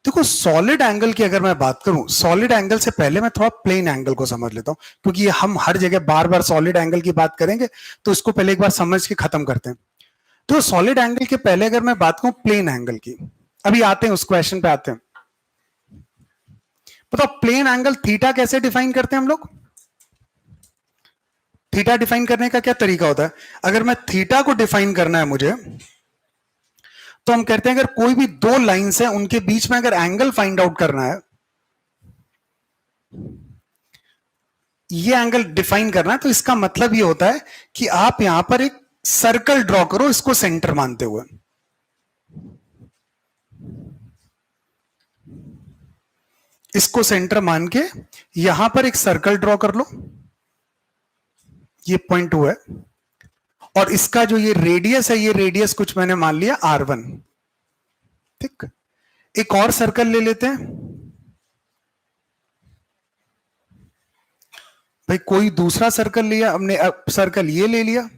देखो solid angle की अगर मैं बात करूं, सॉलिड एंगल से पहले मैं थोड़ा प्लेन एंगल को समझ लेता हूं, क्योंकि हम हर जगह बार बार सॉलिड एंगल की बात करेंगे, तो इसको पहले एक बार समझ के खत्म करते हैं। तो सॉलिड एंगल के पहले अगर मैं बात करूं प्लेन एंगल की, अभी आते हैं उस क्वेश्चन पे आते हैं। बताओ प्लेन एंगल थीटा कैसे डिफाइन करते हैं हम लोग? थीटा डिफाइन करने का क्या तरीका होता है? अगर मैं थीटा को डिफाइन करना है मुझे, तो हम कहते हैं अगर कोई भी दो लाइंस है उनके बीच में अगर एंगल फाइंड आउट करना है, ये एंगल डिफाइन करना है, तो इसका मतलब ये होता है कि आप यहां पर एक सर्कल ड्रॉ करो इसको सेंटर मानते हुए। इसको सेंटर मान के यहां पर एक सर्कल ड्रॉ कर लो, ये पॉइंट 2 है, और इसका जो ये रेडियस है, ये रेडियस कुछ मैंने मान लिया R1। ठीक, एक और सर्कल ले लेते हैं भाई, कोई दूसरा सर्कल लिया हमने, सर्कल ये ले लिया।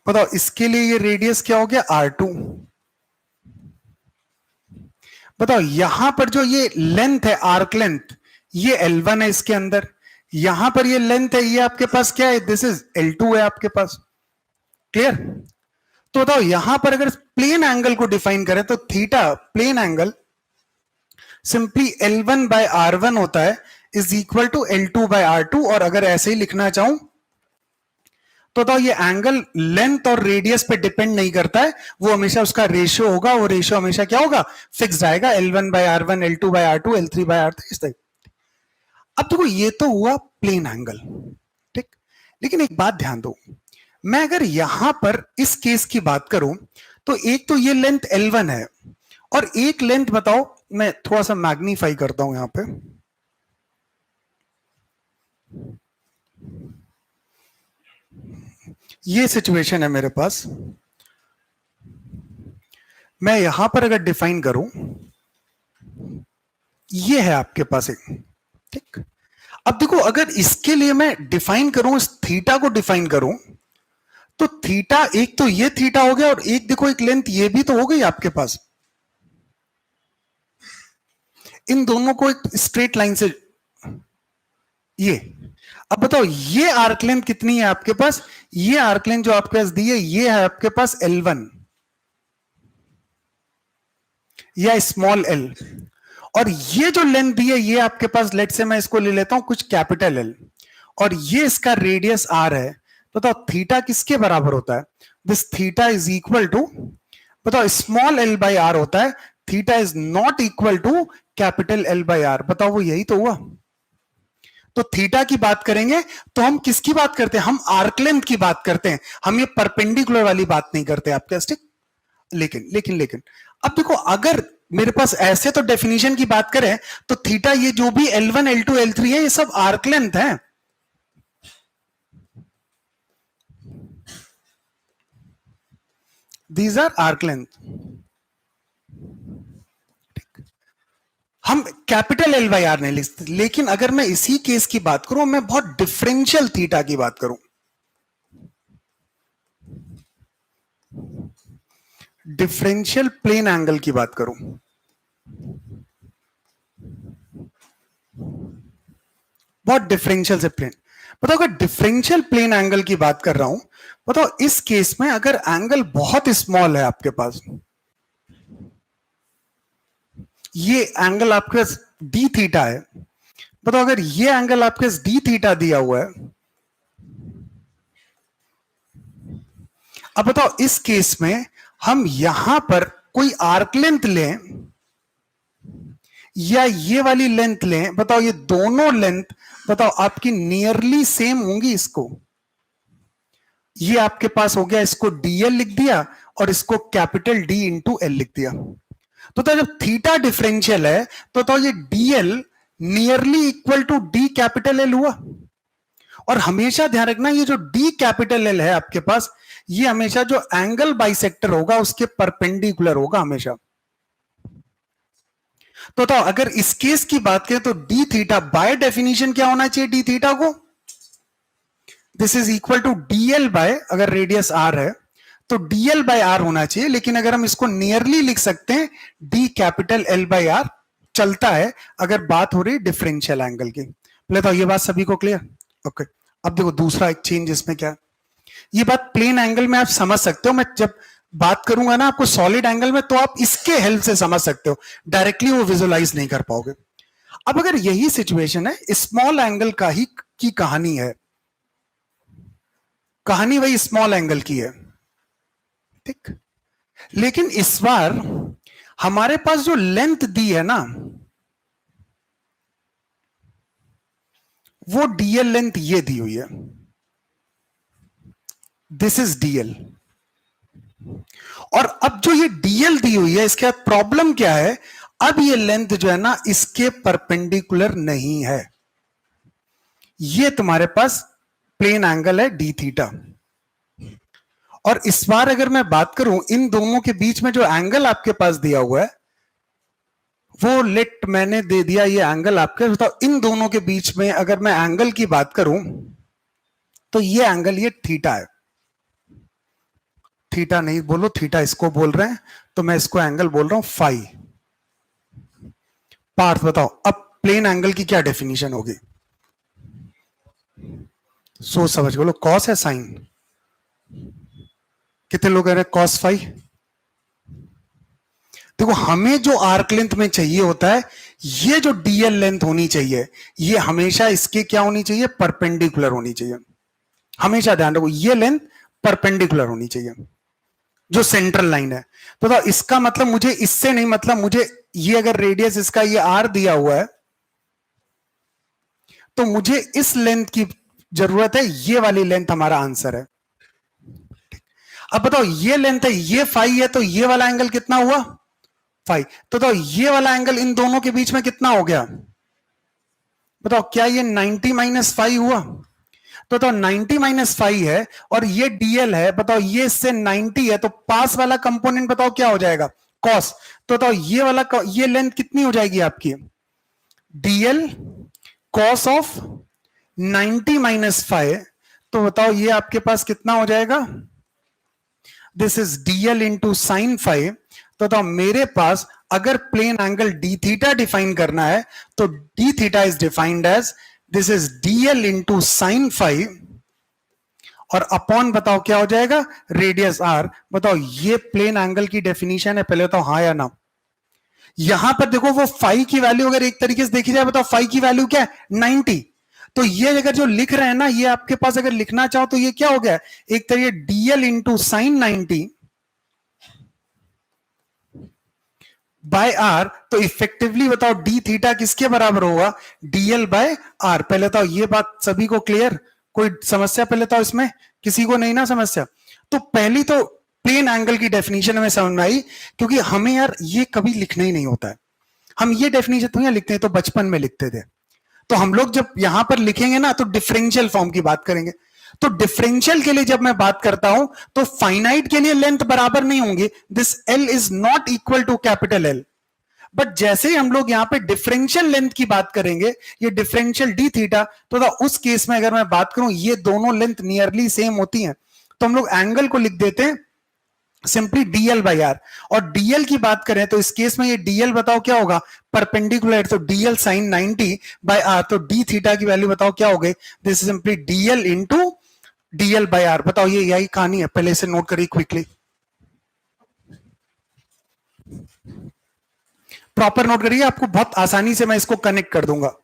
बताओ इसके लिए ये रेडियस क्या हो गया? R2। बताओ यहां पर जो ये लेंथ है, आर्क लेंथ, ये L1 है इसके अंदर, यहां पर ये लेंथ है, ये आपके पास क्या है? दिस इज L2 है आपके पास। क्लियर? तो बताओ यहां पर अगर प्लेन एंगल को डिफाइन करें तो theta plane angle simply L1 by R1 होता है, is equal to L2 bye R2। और अगर ऐसे ही लिखना चाहूं तो बताओ ये एंगल लेंथ और रेडियस पे डिपेंड नहीं करता है, वो हमेशा उसका रेशियो होगा, वो रेशियो हमेशा क्या होगा? फिक्स्ड आएगा, L1 by R1, L2 bye R2, L3 bye R3 इस तरह। अब देखो ये तो हुआ प्लेन एंगल, ठीक। लेकिन एक बात ध्यान दो, मैं अगर यहां पर इस केस की बात करूं तो एक तो ये लेंथ L1 है, और एक लेंथ बताओ, मैं थोड़ा सा मैग्नीफाई करता हूं यहां पे, ये सिचुएशन है मेरे पास, मैं यहां पर अगर डिफाइन करूं, ये है आपके पास एक, ठीक। अब देखो अगर इसके लिए मैं डिफाइन करूं, इस थीटा को डिफाइन करूं, तो थीटा एक तो ये थीटा हो गया, और एक देखो एक लेंथ ये भी तो हो गई आपके पास। इन दोनों को एक स्ट्रेट लाइन से ये, अब बताओ ये आर्क लेंथ कितनी है आपके पास? ये आर्क लेंथ जो आपके पास दी है, ये है आपके पास L1 या स्मॉल l, और ये जो लेंथ दी है ये आपके पास, लेट से मैं इसको ले लेता हूं कुछ कैपिटल L, और ये इसका रेडियस R है। बताओ थीटा किसके बराबर होता है? This theta is equal to, बताओ स्मॉल l बाई आर होता है, theta is not equal to capital L by R. बताओ वो यही तो हुआ। तो थीटा की बात करेंगे तो हम किसकी बात करते हैं? हम आर्क लेंथ की बात करते हैं, हम ये परपेंडिकुलर वाली बात नहीं करते आपके। ठीक, लेकिन लेकिन लेकिन अब देखो अगर मेरे पास ऐसे तो डेफिनेशन की बात करें तो थीटा ये जो भी L1, L2, L3 है, ये सब आर्क लेंथ है। These are arc length. हम कैपिटल L बाई आर नहीं लिखते, लेकिन अगर मैं इसी केस की बात करूं, मैं बहुत डिफरेंशियल थीटा की बात करूं, डिफरेंशियल प्लेन एंगल की बात करूं, बहुत डिफरेंशियल से प्लेन, बताओ अगर डिफरेंशियल प्लेन एंगल की बात कर रहा हूं, बताओ इस केस में अगर एंगल बहुत स्मॉल है आपके पास, ये एंगल आपके पास डी थीटा है, बताओ अगर ये एंगल आपके पास डी थीटा दिया हुआ है, अब बताओ इस केस में हम यहां पर कोई आर्क लेंथ लें या ये वाली लेंथ लें, बताओ ये दोनों लेंथ बताओ आपकी नियरली सेम होंगी। इसको ये आपके पास हो गया, इसको dl लिख दिया और इसको कैपिटल D इंटू एल लिख दिया। तो जब थीटा डिफरेंशियल है तो ये dl nearly equal to d capital L हुआ। और हमेशा ध्यान रखना, ये जो d कैपिटल L है आपके पास, ये हमेशा जो एंगल बाइसेक्टर होगा उसके परपेंडिकुलर होगा हमेशा। तो बताओ अगर इस केस की बात करें तो डी थीटा बाय डेफिनेशन क्या होना चाहिए? डी थीटा को this is equal to dl by, अगर रेडियस r है तो डीएल बाय आर होना चाहिए, लेकिन अगर हम इसको नियरली लिख सकते हैं D capital L by R, चलता है अगर बात हो रही डिफरेंशियल एंगल की। तो ये बात सभी को क्लियर? ओके। अब देखो दूसरा एक चेंज इसमें क्या है, ये बात प्लेन एंगल में आप समझ सकते हो, मैं जब बात करूंगा ना आपको सॉलिड एंगल में, तो आप इसके हेल्प से समझ सकते हो, डायरेक्टली वो विजुअलाइज नहीं कर पाओगे। अब अगर यही सिचुएशन है, स्मॉल एंगल का ही की कहानी है, कहानी वही स्मॉल एंगल की है, ठीक। लेकिन इस बार हमारे पास जो लेंथ दी है ना, वो डीएल लेंथ ये दी हुई है, दिस इज डीएल। और अब जो ये डीएल दी हुई है, इसके बाद प्रॉब्लम क्या है, अब ये लेंथ जो है ना इसके परपेंडिकुलर नहीं है, ये तुम्हारे पास प्लेन एंगल है डी थीटा। और इस बार अगर मैं बात करूं इन दोनों के बीच में जो एंगल आपके पास दिया हुआ है, वो लेट मैंने दे दिया ये एंगल आपके, बताओ इन दोनों के बीच में अगर मैं एंगल की बात करूं, तो ये एंगल ये थीटा है। थीटा नहीं बोलो, थीटा इसको बोल रहे हैं, तो मैं इसको एंगल बोल रहा हूं फाई। पार्थ बताओ अब प्लेन एंगल की क्या डेफिनेशन होगी? सोच समझ बोलो, कॉस है साइन? कितने लोग कह रहे कॉस फाई? देखो हमें जो आर्क लेंथ में चाहिए होता है, ये जो डीएल लेंथ होनी चाहिए, ये हमेशा इसके क्या होनी चाहिए, परपेंडिकुलर होनी चाहिए। हमेशा ध्यान रखो ये लेंथ परपेंडिकुलर होनी चाहिए, जो सेंट्रल लाइन है। तो इसका मतलब मुझे इससे नहीं, मतलब मुझे ये अगर रेडियस इसका ये आर दिया हुआ है, तो मुझे इस लेंथ की जरूरत है, ये वाली लेंथ हमारा आंसर है। अब बताओ ये लेंथ है, ये फाई है, तो ये वाला एंगल कितना हुआ, फाई। तो ये वाला एंगल इन दोनों के बीच में कितना हो गया, बताओ क्या ये 90 माइनस फाइव हुआ? तो 90 माइनस फाइव है, और ये डीएल है, बताओ ये इससे 90 है, तो पास वाला कंपोनेंट बताओ क्या हो जाएगा, कॉस। तो बताओ ये वाला ये लेंथ कितनी हो जाएगी आपकी, DL cos of 90 minus five. तो बताओ ये आपके पास कितना हो जाएगा, this is DL into sine five. तो बताओ मेरे पास अगर plane angle D theta define करना है, तो D theta is defined as this is DL into sine five, और अपॉन बताओ क्या हो जाएगा, रेडियस आर। बताओ ये प्लेन एंगल की डेफिनेशन है, पहले बताओ हाँ या ना। यहां पर देखो वो फाइव की वैल्यू अगर एक तरीके से देखी जाए, बताओ फाइव की वैल्यू क्या है, 90। तो ये अगर जो लिख रहे हैं ना, ये आपके पास अगर लिखना चाहो तो ये क्या हो गया, एक तरीके DL into sine 90 by R. तो इफेक्टिवली बताओ डी थीटा किसके बराबर होगा, डीएल बाय आर। पहले बताओ ये बात सभी को क्लियर, कोई समस्या पहले बताओ इसमें, किसी को नहीं ना समस्या? तो पहली तो प्लेन एंगल की डेफिनेशन हमें समझ में आई, क्योंकि हमें यार ये कभी लिखना ही नहीं होता है। हम ये डेफिनेशन तो यहाँ लिखते हैं, तो बचपन में लिखते थे। तो हम लोग जब यहां पर लिखेंगे ना, तो डिफरेंशियल फॉर्म की बात करेंगे। तो डिफरेंशियल के लिए जब मैं बात करता हूं, तो फाइनाइट के लिए लेंथ बराबर नहीं होंगी, this L is not equal to capital L. But जैसे ही हम लोग यहां पे डिफरेंशियल लेंथ की बात करेंगे, ये डिफरेंशियल डी थीटा, तो उस केस में अगर मैं बात करूं, ये दोनों लेंथ नियरली सेम होती हैं, तो हम लोग एंगल को लिख देते हैं सिंपली डीएल बाई आर। और डीएल की बात करें तो इस केस में ये डीएल बताओ क्या होगा, परपेंडिकुलर, तो डीएल साइन 90 बाय आर। तो डी थीटा की वैल्यू बताओ क्या हो गई, this is simply DL into DL by R. बताओ ये यही कहानी है, पहले से नोट करिए क्विकली, प्रॉपर नोट करिए, आपको बहुत आसानी से मैं इसको कनेक्ट कर दूंगा।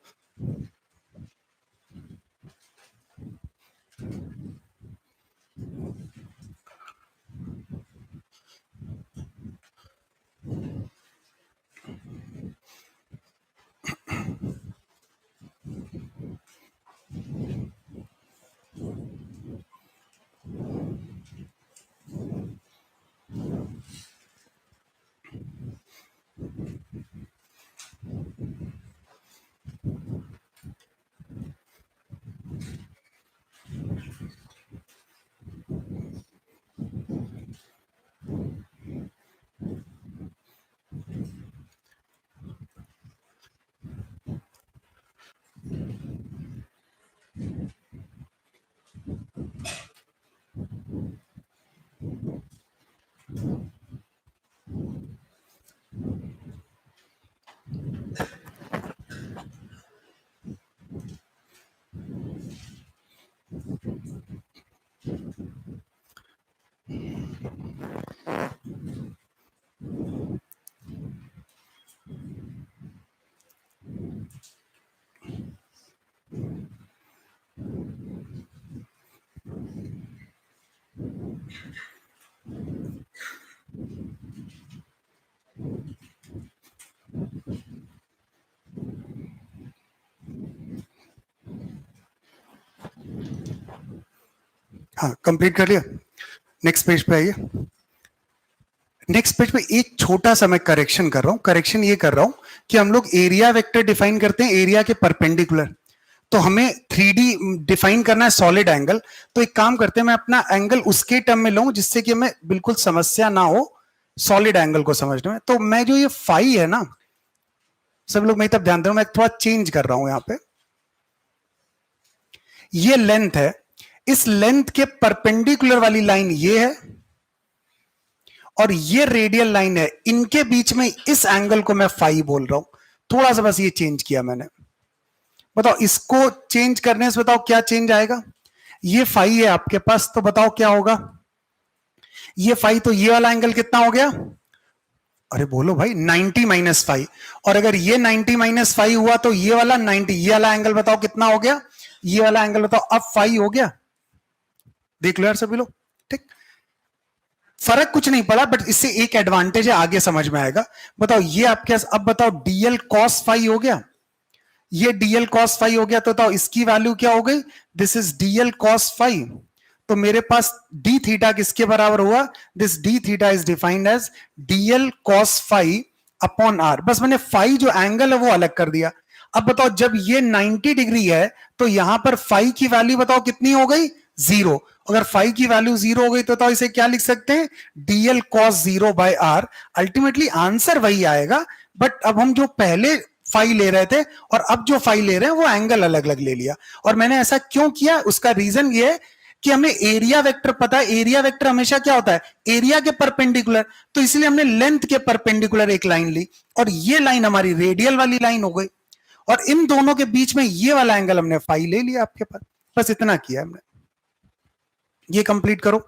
हाँ, कंप्लीट कर लिया। नेक्स्ट पेज पे आइए। नेक्स्ट पेज पे एक छोटा सा मैं करेक्शन कर रहा हूं। करेक्शन ये कर रहा हूं कि हम लोग एरिया वेक्टर डिफाइन करते हैं एरिया के परपेंडिकुलर, तो हमें 3D डिफाइन करना है सॉलिड एंगल। तो एक काम करते हैं, मैं अपना एंगल उसके टर्म में लूं जिससे कि हमें बिल्कुल समस्या ना हो सॉलिड एंगल को समझने में। तो मैं जो ये फाई है ना, सब लोग मेरी तरफ ध्यान दो, मैं थोड़ा चेंज कर रहा हूं यहां पे। ये लेंथ है, इस लेंथ के परपेंडिकुलर वाली लाइन ये है और ये रेडियल लाइन है, इनके बीच में इस एंगल को मैं फाई बोल रहा हूं। थोड़ा सा बस ये चेंज किया मैंने। बताओ इसको चेंज करने से बताओ क्या चेंज आएगा। ये फाई है आपके पास, तो बताओ क्या होगा। ये फाई, तो ये वाला एंगल कितना हो गया, अरे बोलो भाई 90 माइनस फाइव। और अगर ये 90 माइनस फाइव हुआ तो ये वाला 90, ये वाला एंगल बताओ कितना हो गया, ये वाला एंगल बताओ अब फाइव हो गया। देख लो यार सभी लोग, ठीक। फर्क कुछ नहीं पड़ा, बट इससे एक एडवांटेज है, आगे समझ में आएगा। बताओ ये आपके, अब बताओ डीएल कॉस फाइव हो गया, ये डीएल कॉस फाइव हो गया, तो बताओ इसकी वैल्यू क्या हो गई, this is DL cos five. तो मेरे पास डी थीटा किसके बराबर हुआ, this D theta is defined as DL cos five upon R. बस मैंने फाइव जो एंगल है वो अलग कर दिया। अब बताओ जब ये 90 डिग्री है तो यहां पर फाइव की वैल्यू बताओ कितनी हो गई, जीरो। अगर फाइव की वैल्यू जीरो हो गई तो इसे क्या लिख सकते हैं, DL cos zero by R. Ultimately answer वही आएगा, बट अब हम जो पहले फाइव ले रहे थे और अब जो फाइव ले रहे हैं वो एंगल अलग अलग ले लिया। और मैंने ऐसा क्यों किया, उसका रीजन ये है कि हमें एरिया वेक्टर पता है, एरिया वेक्टर हमेशा क्या होता है, एरिया के परपेंडिकुलर। तो इसलिए हमने लेंथ के परपेंडिकुलर एक लाइन ली और ये लाइन हमारी रेडियल वाली लाइन हो गई, और इन दोनों के बीच में ये वाला एंगल हमने फाइव ले लिया आपके पास। बस इतना किया हमने। ये कंप्लीट करो।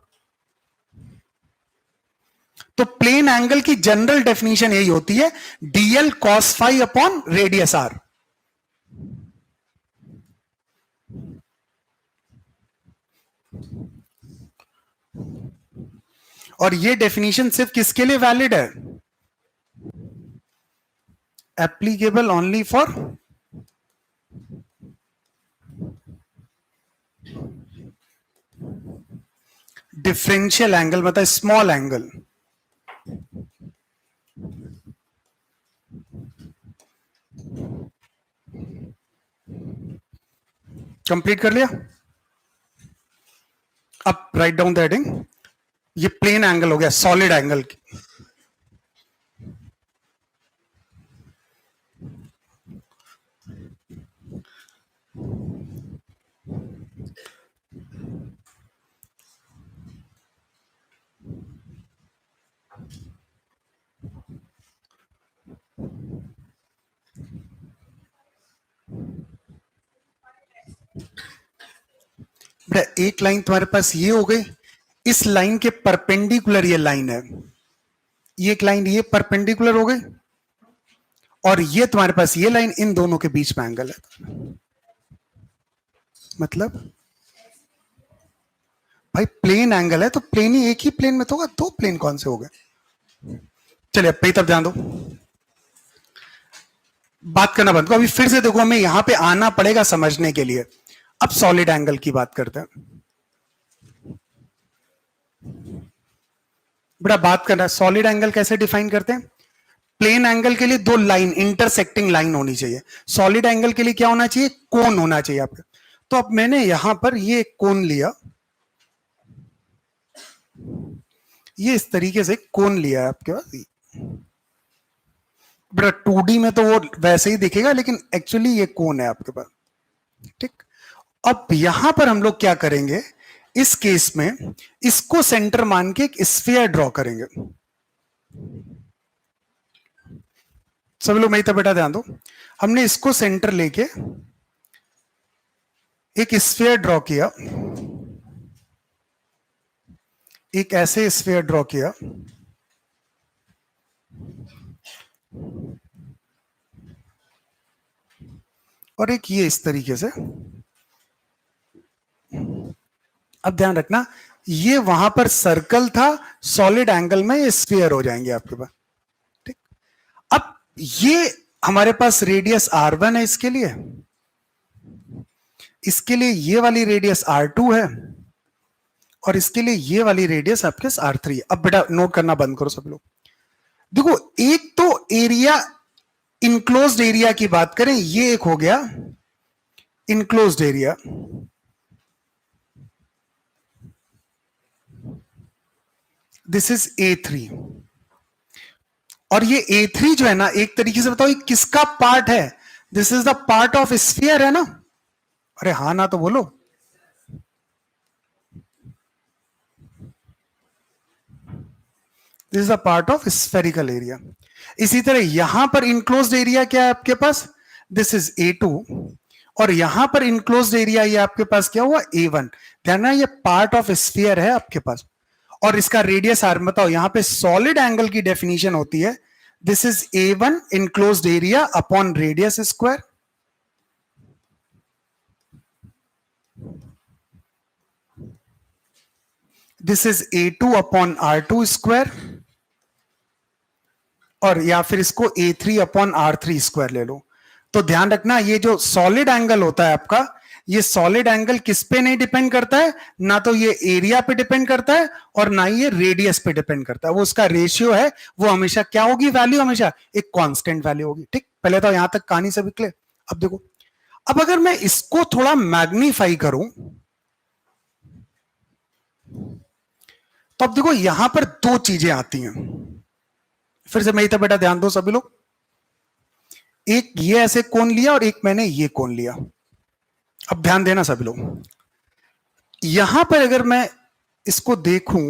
तो प्लेन एंगल की जनरल डेफिनेशन यही होती है, d l cos five upon radius r. और ये डेफिनेशन सिर्फ किसके लिए वैलिड है, applicable only for differential angle, मतलब स्मॉल एंगल। कंप्लीट कर लिया। अब राइट डाउन द हेडिंग। ये प्लेन एंगल हो गया, सॉलिड एंगल की। एक लाइन तुम्हारे पास ये हो गई, इस लाइन के परपेंडिकुलर ये लाइन है, ये एक लाइन ये परपेंडिकुलर हो गई, और ये तुम्हारे पास ये लाइन, इन दोनों के बीच में एंगल है। मतलब भाई प्लेन एंगल है तो प्लेन ही एक ही प्लेन में तो होगा, दो प्लेन कौन से हो गए। चलिए अब तब ध्यान दो, बात करना बंद करो। अभी फिर से देखो, हमें यहां पे आना पड़ेगा समझने के लिए। अब सॉलिड एंगल की बात करते हैं। बड़ा बात करना है, सॉलिड एंगल कैसे डिफाइन करते हैं। प्लेन एंगल के लिए दो लाइन, इंटरसेक्टिंग लाइन होनी चाहिए। सॉलिड एंगल के लिए क्या होना चाहिए, कोन होना चाहिए आपके। तो अब मैंने यहां पर ये कोन लिया, ये इस तरीके से कोन लिया है आपके पास। बड़ा 2D में तो वो वैसे ही दिखेगा, लेकिन एक्चुअली ये कोन है आपके पास, ठीक। अब यहां पर हम लोग क्या करेंगे, इस केस में इसको सेंटर मान के एक स्फीयर ड्रॉ करेंगे। सभी लोग मेरी तरफ बेटा ध्यान दो, हमने इसको सेंटर लेके एक स्फीयर ड्रॉ किया, एक ऐसे स्फीयर ड्रॉ किया, और एक ये इस तरीके से। अब ध्यान रखना, ये वहां पर सर्कल था, सॉलिड एंगल में ये स्फीयर हो जाएंगे आपके पास। ठीक, अब ये हमारे पास रेडियस R1 है, इसके लिए ये वाली रेडियस R2 है, और इसके लिए ये वाली रेडियस आपके R3 है। अब बेटा नोट करना बंद करो सब लोग। देखो, एक तो एरिया, इनक्लोज्ड एरिया की बात करें, ये एक हो गया enclosed area, this is A3, और ये A3 जो है ना, एक तरीके से बताओ ये किसका पार्ट है? This is the part of sphere, है ना? अरे हाँ ना तो बोलो। This is the part of spherical area. इसी तरह यहां पर इनक्लोज्ड एरिया क्या है आपके पास? दिस इज A2, और यहां पर इनक्लोज्ड एरिया ये आपके पास क्या हुआ? A1। ध्यान ना, ये पार्ट ऑफ स्फीयर है आपके पास, और इसका रेडियस R। बताओ, यहां पे सॉलिड एंगल की डेफिनेशन होती है, this is A1 enclosed area upon radius square. This is A2 upon R2 square, और या फिर इसको A3 अपॉन R3 स्क्वायर ले लो। तो ध्यान रखना, ये जो सॉलिड एंगल होता है आपका, ये सॉलिड एंगल किस पे नहीं डिपेंड करता है? ना तो ये एरिया पे डिपेंड करता है, और ना ये रेडियस पे डिपेंड करता है। वो उसका रेशियो है, वो हमेशा क्या होगी? वैल्यू हमेशा एक कांस्टेंट वैल्यू होगी। ठीक, पहले तो यहां तक कहानी से क्लियर। अब देखो, अब अगर मैं इसको थोड़ा मैग्नीफाई करूं, तो अब देखो यहां पर दो चीजें आती हैं। फिर से मेरी तरफ बेटा ध्यान दो सभी लोग। एक ये ऐसे कोण लिया, और एक मैंने ये कोण लिया। अब ध्यान देना सभी लोग, यहां पर अगर मैं इसको देखूं,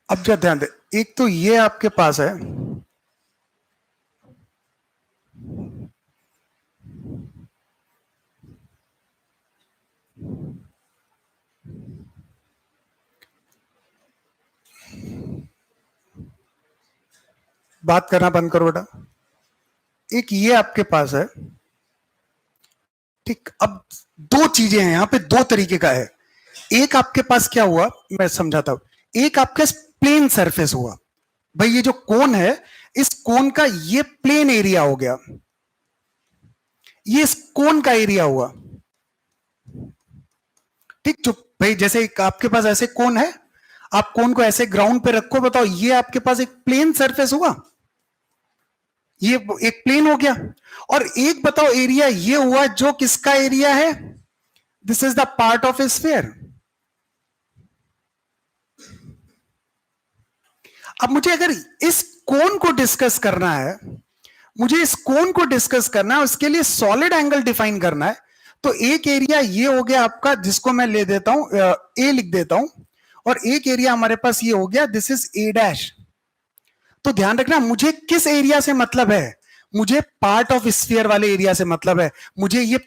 अब जरा ध्यान दे, एक तो ये आपके पास है, बात करना बंद करो बेटा। एक ये आपके पास है। ठीक, अब दो चीजें हैं यहां पे, दो तरीके का है। एक आपके पास क्या हुआ, मैं समझाता हूं। एक आपके पास प्लेन सरफेस हुआ। भाई ये जो कोन है, इस कोन का ये प्लेन एरिया हो गया, ये इस कोन का एरिया हुआ। ठीक, जो भाई जैसे आपके पास ऐसे कोन है, आप कोन को ऐसे ग्राउंड पे रखो, बताओ ये आपके पास एक प्लेन सरफेस हुआ, ये एक प्लेन हो गया। और एक बताओ एरिया ये हुआ, जो किसका एरिया है? This is the part of sphere. अब मुझे अगर इस कोन को डिस्कस करना है, मुझे इस कोन को डिस्कस करना है, उसके लिए सॉलिड एंगल डिफाइन करना है। तो एक एरिया ये हो गया आपका, जिसको मैं ले देता हूं, ए लिख देता हूं, और एक एरिया हमारे पास ये हो गया, दिस इज ए डैश। तो ध्यान रखना, मुझे किस एरिया से मतलब है? मुझे पार्ट ऑफ स्फीयर वाले एरिया से मतलब है। मुझे ये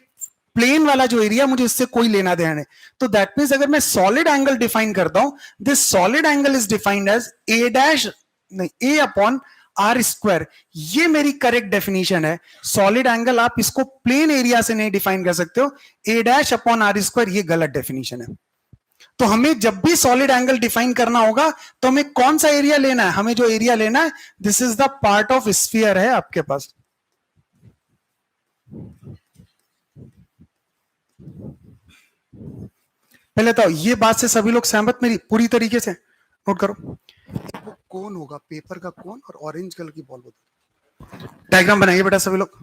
प्लेन वाला जो एरिया, मुझे इससे कोई लेना देना नहीं। तो दैट मीन्स अगर मैं सॉलिड एंगल डिफाइन करता हूं, this solid angle is defined as A dash, नहीं, ए अपॉन आर स्क्वायर। ये मेरी करेक्ट डेफिनेशन है। सॉलिड एंगल आप इसको प्लेन एरिया से नहीं डिफाइन कर सकते हो, ए डैश अपॉन आर स्क्वायर, ये गलत डेफिनेशन है। तो हमें जब भी सॉलिड एंगल डिफाइन करना होगा, तो हमें कौन सा एरिया लेना है? हमें जो एरिया लेना है, this is the part of sphere है आपके पास। पहले तो ये बात से सभी लोग सहमत मेरी पूरी तरीके से? नोट करो, वो कौन होगा, पेपर का कौन और ऑरेंज कलर की बॉल होती। डायग्राम बनाइए बेटा सभी लोग।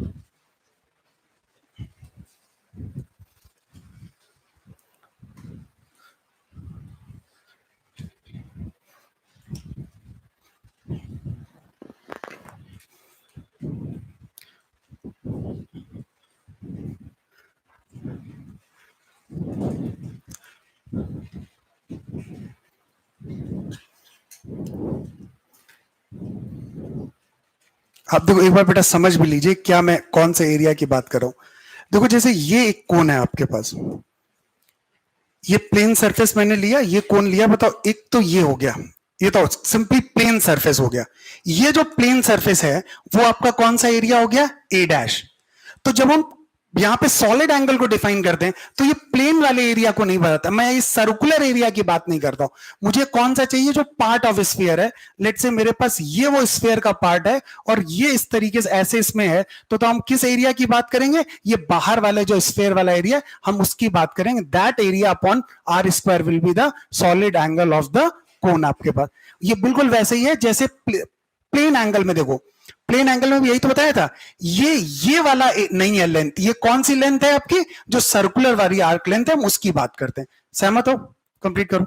आप देखो एक बार बेटा समझ भी लीजिए क्या मैं कौन से एरिया की बात कर रहा हूं। देखो जैसे ये एक कोन है आपके पास, ये प्लेन सरफेस मैंने लिया, ये कोन लिया, बताओ एक तो ये हो गया, ये तो सिंपली प्लेन सरफेस हो गया। ये जो प्लेन सरफेस है वो आपका कौन सा एरिया हो गया, ए डैश। तो जब हम यहां पे सॉलिड एंगल को डिफाइन करते हैं तो ये प्लेन वाले एरिया को नहीं बताता, मैं इस सर्कुलर एरिया की बात नहीं करता हूं। मुझे कौन सा चाहिए, जो पार्ट ऑफ स्फीयर है। लेट से मेरे पास ये वो स्फीयर का पार्ट है और ये इस तरीके से ऐसे इसमें है, तो हम किस एरिया की बात करेंगे, ये बाहर वाले जो स्फीयर वाला एरिया हम उसकी बात करेंगे। That area upon are square will be the solid angle of the cone आपके पास। ये बिल्कुल वैसे ही है जैसे प्लेन एंगल में, देखो प्लेन एंगल में भी यही तो बताया था। ये वाला नहीं है लेंथ, ये कौन सी लेंथ है आपकी, जो सर्कुलर वाली आर्क लेंथ है, हम उसकी बात करते हैं। सहमत हो? कंप्लीट करो।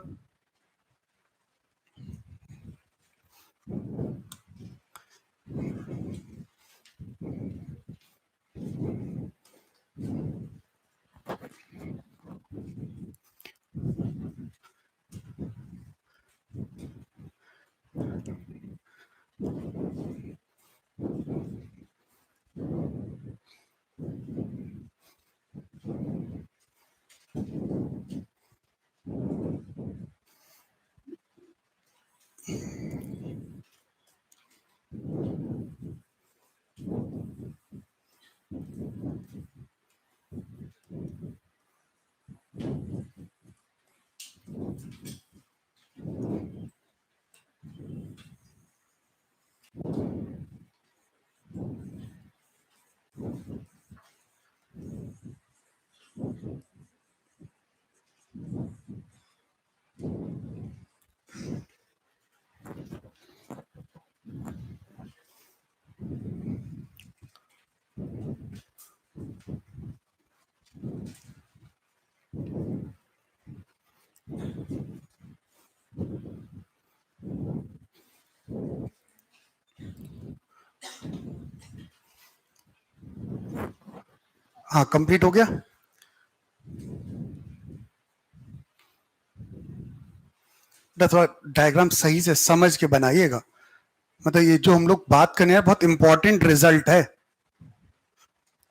हाँ कंप्लीट हो गया। थोड़ा डायग्राम सही से समझ के बनाइएगा, मतलब ये जो हम लोग बात करने हैं बहुत इंपॉर्टेंट रिजल्ट है।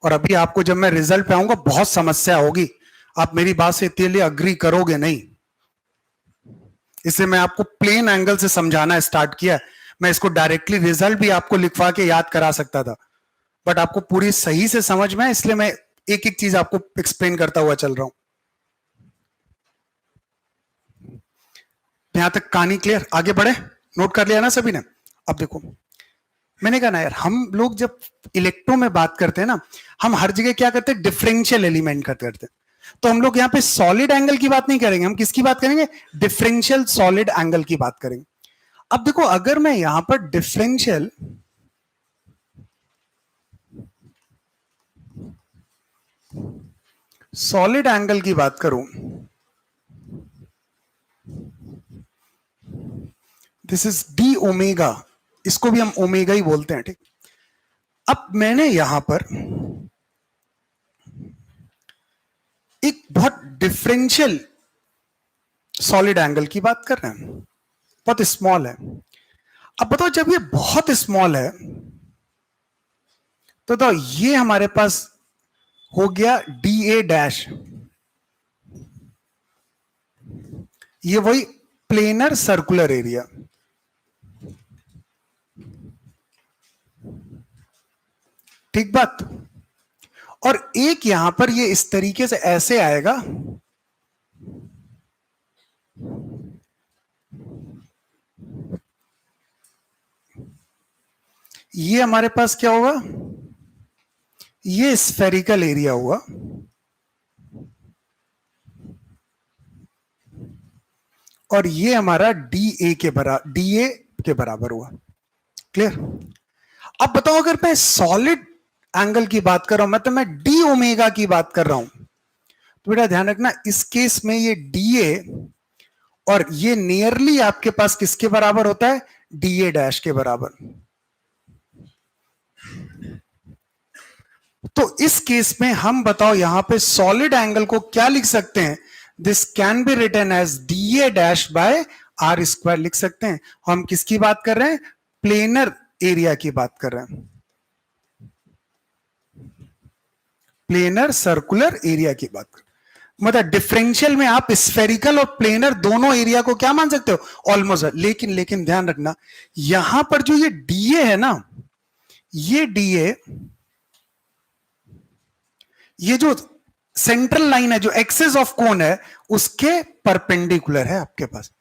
और अभी आपको जब मैं रिजल्ट पे आऊंगा बहुत समस्या होगी, आप मेरी बात से इतने लिए अग्री करोगे नहीं। इससे मैं आपको प्लेन एंगल से समझाना स्टार्ट किया। मैं इसको डायरेक्टली रिजल्ट भी आपको लिखवा के याद करा सकता था, बट आपको पूरी सही से समझ में है, इसलिए मैं एक एक चीज आपको एक्सप्लेन करता हुआ चल रहा हूं। यहां तक कहानी क्लियर? आगे बढ़े? नोट कर लिया ना सभी ने? अब देखो मैंने कहा ना यार, हम लोग जब इलेक्ट्रो में बात करते हैं ना, हम हर जगह क्या करते हैं, डिफरेंशियल एलिमेंट करते हैं। तो हम लोग यहाँ पे सॉलिड एंगल की बात नहीं करेंगे, हम किसकी बात करेंगे, डिफरेंशियल सॉलिड एंगल की बात करेंगे। अब देखो अगर मैं यहां पर डिफरेंशियल सॉलिड एंगल की बात करूं, दिस इज डी ओमेगा, इसको भी हम ओमेगा ही बोलते हैं, ठीक। अब मैंने यहां पर एक बहुत डिफरेंशियल सॉलिड एंगल की बात कर रहे हैं, बहुत स्मॉल है। अब बताओ जब ये बहुत स्मॉल है तो ये हमारे पास हो गया डी ए डैश, ये वही प्लेनर सर्कुलर एरिया। ठीक बात। और एक यहां पर ये इस तरीके से ऐसे आएगा, ये हमारे पास क्या होगा, ये स्फेरिकल एरिया हुआ, और ये हमारा डी ए के बराबर हुआ। क्लियर? अब बताओ अगर मैं सॉलिड एंगल की बात कर रहा हूं, मतलब मैं डी ओमेगा की बात कर रहा हूं, तो बेटा ध्यान रखना इस केस में ये डी ए और ये नियरली आपके पास किसके बराबर होता है, डी ए डैश के बराबर। तो इस केस में हम बताओ यहां पे सॉलिड एंगल को क्या लिख सकते हैं, this can be written as d A dash by r square लिख सकते हैं। हम किसकी बात कर रहे हैं, प्लेनर एरिया की बात कर रहे हैं। प्लेनर सर्कुलर एरिया की बात कर, मतलब डिफरेंशियल में आप स्फेरिकल और प्लेनर दोनों एरिया को क्या मान सकते हो, ऑलमोस्ट। लेकिन लेकिन ध्यान रखना, यहां पर जो ये डीए है ना, ये डीए, ये जो सेंट्रल लाइन है जो एक्सेस ऑफ कोन है उसके परपेंडिकुलर है आपके पास।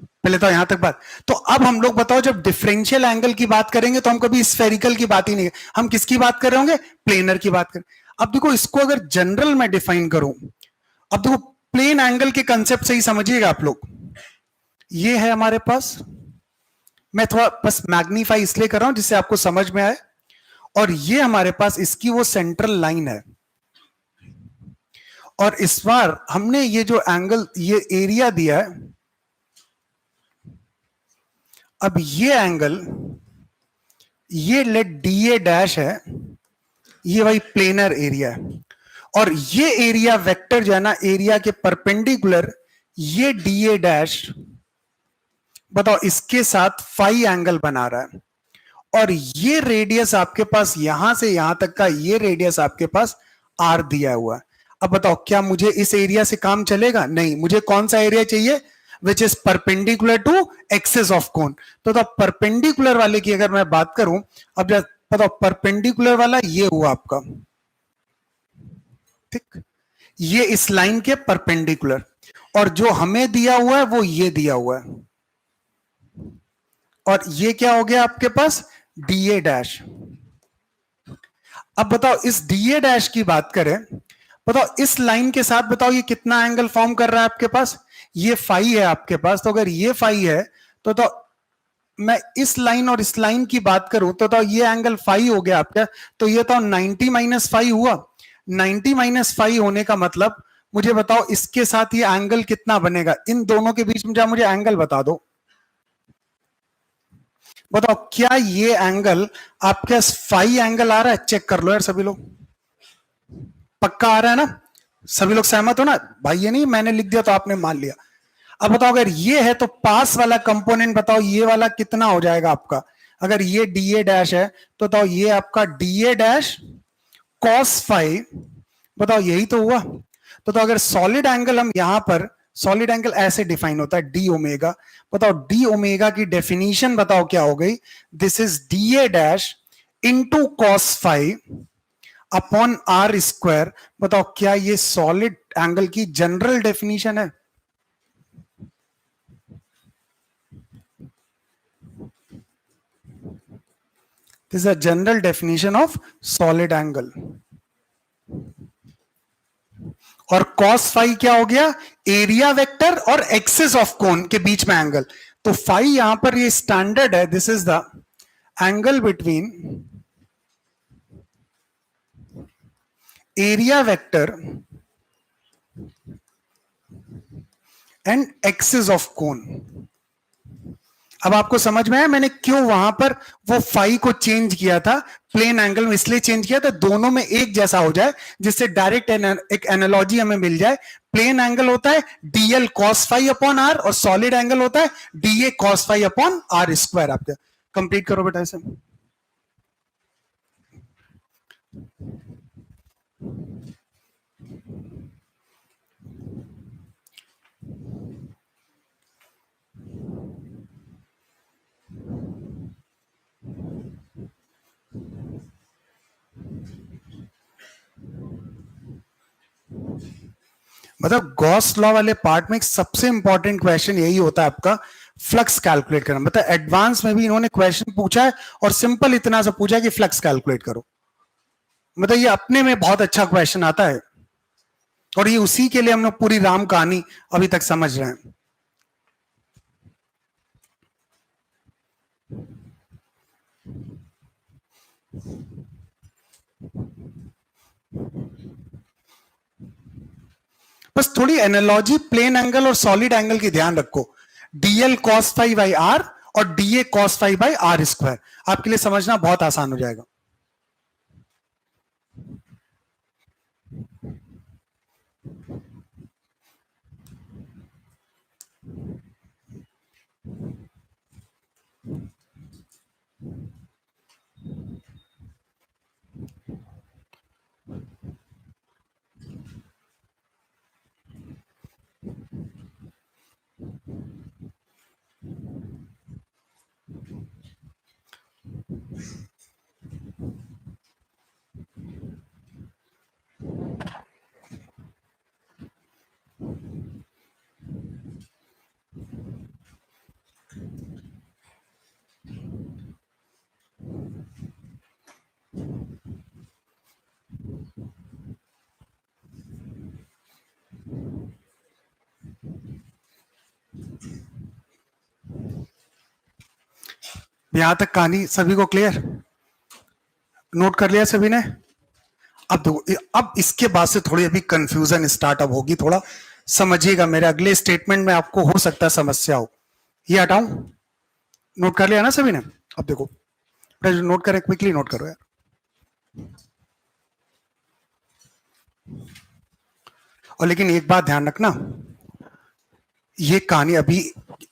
पहले तो यहां तक बात। तो अब हम लोग बताओ, जब डिफरेंशियल एंगल की बात करेंगे तो हम कभी स्फेरिकल की बात ही नहीं, हम किसकी बात कर रहे होंगे, प्लेनर की बात करें। अब देखो, इसको अगर जनरल में डिफाइन करूं, अब देखो प्लेन एंगल के कंसेप्ट से ही समझिएगा आप लोग। ये है हमारे पास, मैं थोड़ा बस मैग्नीफाई इसलिए कर रहा हूं जिससे आपको समझ में आए। और ये हमारे पास इसकी वो सेंट्रल लाइन है। और इस बार हमने ये जो एंगल, ये एरिया दिया है, अब ये एंगल, ये लेट डी ए डैश है, ये भाई प्लेनर एरिया है। और ये एरिया वेक्टर जो है ना, एरिया के परपेंडिकुलर, ये डी ए डैश, बताओ इसके साथ फाई एंगल बना रहा है। और ये रेडियस आपके पास यहां से यहां तक का, ये रेडियस आपके पास आर दिया हुआ है। अब बताओ, क्या मुझे इस एरिया से काम चलेगा, नहीं, मुझे कौन सा एरिया चाहिए, which is perpendicular to axis of cone. तो परपेंडिकुलर वाले की अगर मैं बात करूं, अब बताओ परपेंडिकुलर वाला ये हुआ आपका, ठीक, ये इस लाइन के परपेंडिकुलर। और जो हमें दिया हुआ है वो ये दिया हुआ है। और ये क्या हो गया आपके पास, डीए डैश। अब बताओ, इस डीए डैश की बात करें, बताओ इस लाइन के साथ बताओ ये कितना एंगल फॉर्म कर रहा है आपके पास, ये फाई है आपके पास। तो अगर ये फाई है तो मैं इस लाइन और इस लाइन की बात करूं तो ये एंगल फाई हो गया आपका। तो ये तो 90 माइनस फाई हुआ। 90 माइनस फाई होने का मतलब, मुझे बताओ इसके साथ ये एंगल कितना बनेगा, इन दोनों के बीच में जब मुझे एंगल बता दो, बताओ क्या ये एंगल आपके फाई एंगल आ रहा है, चेक कर लो यार सभी लोग, पक्का आ रहा है ना, सभी लोग सहमत हो ना भाई, ये नहीं मैंने लिख दिया तो आपने मान लिया। अब बताओ अगर ये है तो पास वाला कंपोनेंट बताओ ये वाला कितना हो जाएगा आपका, अगर ये डीए डैश है तो बताओ ये आपका डीए डैश कॉस फाई, बताओ यही तो हुआ। तो अगर सॉलिड एंगल हम यहां पर, सॉलिड एंगल ऐसे डिफाइन होता है डी ओमेगा, बताओ डी ओमेगा की डेफिनेशन बताओ क्या हो गई, this is d A dash into cos five upon are square. बताओ क्या ये सॉलिड एंगल की जनरल डेफिनेशन है, this is a general definition of solid angle. और कॉस फाई क्या हो गया, एरिया वेक्टर और एक्सिस ऑफ कोन के बीच में एंगल। तो फाई यहां पर ये स्टैंडर्ड है, this is the angle between area vector and axis of कोन। अब आपको समझ में आया मैंने क्यों वहां पर वो फाई को चेंज किया था, प्लेन एंगल में इसलिए चेंज किया था दोनों में एक जैसा हो जाए, जिससे डायरेक्ट एक एनालॉजी हमें मिल जाए। प्लेन एंगल होता है d l cos phi upon r, और सॉलिड एंगल होता है d A cos phi upon are square. आप कंप्लीट करो बेटा इसे। मतलब गॉस लॉ वाले पार्ट में एक सबसे इंपॉर्टेंट क्वेश्चन यही होता है आपका, फ्लक्स कैलकुलेट करना। मतलब एडवांस में भी इन्होंने क्वेश्चन पूछा है और सिंपल इतना सा पूछा है कि फ्लक्स कैलकुलेट करो। मतलब ये अपने में बहुत अच्छा क्वेश्चन आता है, और ये उसी के लिए हम लोग पूरी राम कहानी अभी तक समझ रहे हैं। बस थोड़ी एनालॉजी प्लेन एंगल और सॉलिड एंगल की ध्यान रखो, DL cos phi by R और DA cos phi by R square, आपके लिए समझना बहुत आसान हो जाएगा। यहां तक कहानी सभी को क्लियर? नोट कर लिया सभी ने? अब देखो, अब इसके बाद से थोड़ी अभी कंफ्यूजन स्टार्टअप होगी, थोड़ा समझिएगा, मेरे अगले स्टेटमेंट में आपको हो सकता है समस्या हो। ये हटाऊं? नोट कर लिया ना सभी ने? अब देखो, नोट करें, क्विकली नोट करो यार। और लेकिन एक बात ध्यान रखना, ये कहानी अभी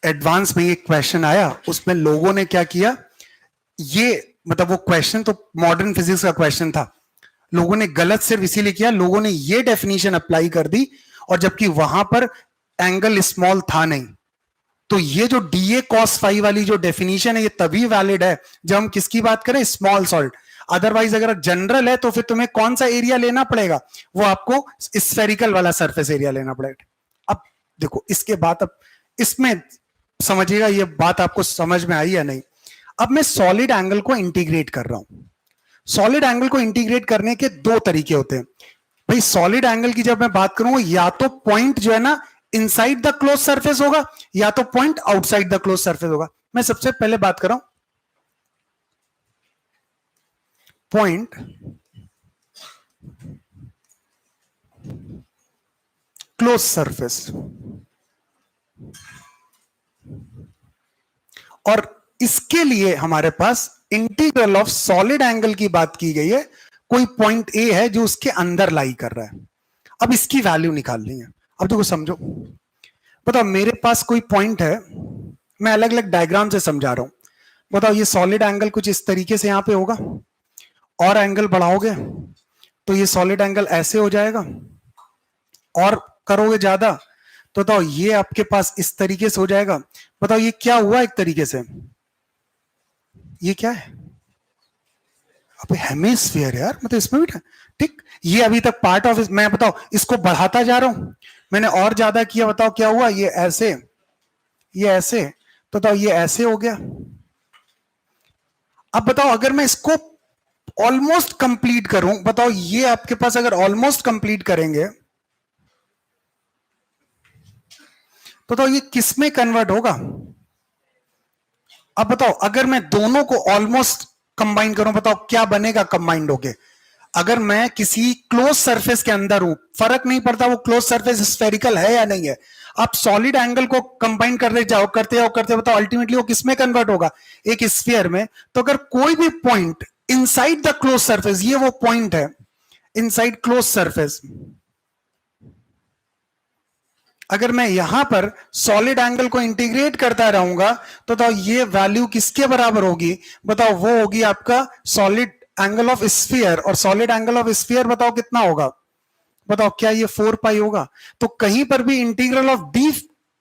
एडवांस में एक क्वेश्चन आया, उसमें लोगों ने क्या किया, ये मतलब वो क्वेश्चन तो मॉडर्न फिजिक्स का क्वेश्चन था, लोगों ने गलत सिर्फ इसीलिए किया, लोगों ने ये डेफिनेशन अप्लाई कर दी, और जबकि वहां पर एंगल स्मॉल था नहीं। तो ये जो डीए कॉस फाई वाली जो डेफिनेशन है, ये तभी वैलिड है जब हम किसकी बात करें, स्मॉल सॉल्ट। अदरवाइज अगर जनरल है तो फिर तुम्हें कौन सा एरिया लेना पड़ेगा, वो आपको स्फेरिकल वाला सरफेस एरिया लेना पड़ेगा। अब देखो, इसके बाद अब इसमें समझिएगा, ये बात आपको समझ में आई या नहीं। अब मैं सॉलिड एंगल को इंटीग्रेट कर रहा हूं। सॉलिड एंगल को इंटीग्रेट करने के दो तरीके होते हैं भाई। सॉलिड एंगल की जब मैं बात करूंगा, या तो पॉइंट जो है ना इनसाइड द क्लोज सरफेस होगा, या तो point outside the close surface होगा। मैं सबसे पहले बात कर रहा हूं पॉइंट क्लोज सरफेस, और इसके लिए हमारे पास इंटीग्रल ऑफ सॉलिड एंगल की बात की गई है। कोई पॉइंट ए है जो उसके अंदर लाई कर रहा है, अब इसकी वैल्यू निकालनी है। अब देखो समझो, बताओ मेरे पास कोई पॉइंट है, मैं अलग अलग डायग्राम से समझा रहा हूं। बताओ ये सॉलिड एंगल कुछ इस तरीके से यहां पे होगा, और एंगल बढ़ाओगे तो ये सॉलिड एंगल ऐसे हो जाएगा, और करोगे ज्यादा तो बताओ ये आपके पास इस तरीके से हो जाएगा। बताओ ये क्या हुआ एक तरीके से, ये क्या है, अब हेमिस्फीयर यार, मतलब इसमें भी ठीक, ये अभी तक पार्ट ऑफ, मैं बताओ इसको बढ़ाता जा रहा हूं, मैंने और ज्यादा किया, बताओ क्या हुआ, ये ऐसे, ये ऐसे, तो बताओ ये ऐसे हो गया। अब बताओ अगर मैं इसको ऑलमोस्ट कंप्लीट करूं, बताओ ये आपके पास अगर ऑलमोस्ट कंप्लीट करेंगे तो बताओ ये किस में कन्वर्ट होगा। अब बताओ अगर मैं दोनों को ऑलमोस्ट कंबाइन करूं, बताओ क्या बनेगा कंबाइंड होके। अगर मैं किसी क्लोज सरफेस के अंदर हूं, फर्क नहीं पड़ता वो क्लोज सरफेस स्फेरिकल है या नहीं है, आप सॉलिड एंगल को कंबाइन करते जाओ, बताओ अल्टीमेटली वो किस में कन्वर्ट होगा, एक स्फीयर में। तो अगर कोई भी point inside the close surface, ये वो पॉइंट है इनसाइड क्लोज सरफेस, अगर मैं यहां पर सॉलिड एंगल को इंटीग्रेट करता रहूंगा तो बताओ ये वैल्यू किसके बराबर होगी, बताओ वो होगी आपका सॉलिड एंगल ऑफ स्फीयर, और सॉलिड एंगल ऑफ स्फीयर बताओ कितना होगा, बताओ क्या ये 4 पाई होगा। तो कहीं पर भी इंटीग्रल ऑफ डी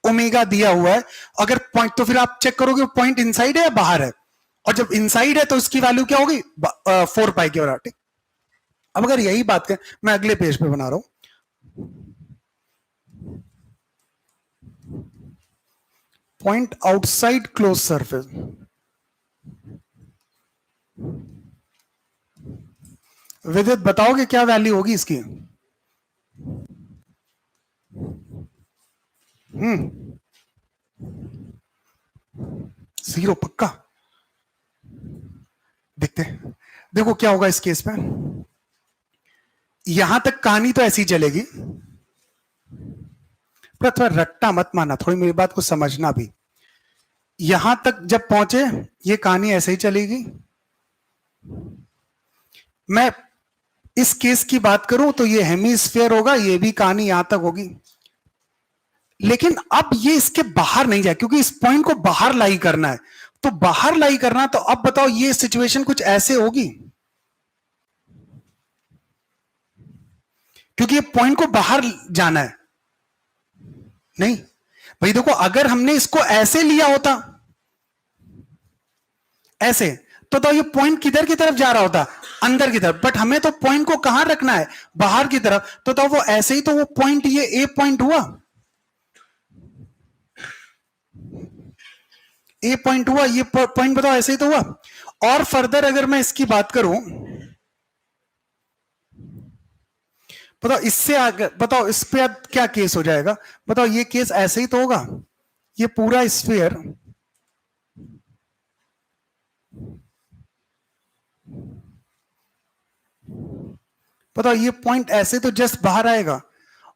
ओमेगा दिया हुआ है, अगर पॉइंट, तो फिर आप चेक करोगे पॉइंट इनसाइड है या बाहर है, और जब इनसाइड है तो इसकी वैल्यू क्या होगी, 4 पाई के बराबर। ठीक, अब अगर यही बात करें, मैं अगले पेज पे बना रहा हूं, पॉइंट आउटसाइड क्लोज सरफेस, विदित बताओगे क्या वैल्यू होगी इसकी। जीरो पक्का, देखते देखो क्या होगा इस केस में। यहां तक कहानी तो ऐसी चलेगी, पर थोड़ा रट्टा मत मानना, थोड़ी मेरी बात को समझना भी। यहां तक जब पहुंचे ये कहानी ऐसे ही चलेगी। मैं इस केस की बात करूं तो ये हेमिस्फीयर होगा, ये भी कहानी यहां तक होगी, लेकिन अब ये इसके बाहर नहीं जाए, क्योंकि इस पॉइंट को बाहर लाई करना है। तो बाहर लाई करना, तो अब बताओ ये सिचुएशन कुछ ऐसे होगी, क्योंकि ये पॉइंट को बाहर जाना है। नहीं भाई देखो, अगर हमने इसको ऐसे लिया होता, ऐसे, तो ये पॉइंट किधर की तरफ जा रहा होता, अंदर की तरफ, बट हमें तो पॉइंट को कहां रखना है, बाहर की तरफ। तो वो ऐसे ही, तो वो पॉइंट, ये ए पॉइंट हुआ, ए पॉइंट हुआ, ये पॉइंट बताओ ऐसे ही तो हुआ। और फर्दर अगर मैं इसकी बात करूं, बताओ इससे आगे, बताओ इस पे क्या केस हो जाएगा, बताओ ये केस ऐसे ही तो होगा, ये पूरा स्फीयर बताओ ये पॉइंट ऐसे तो जस्ट बाहर आएगा,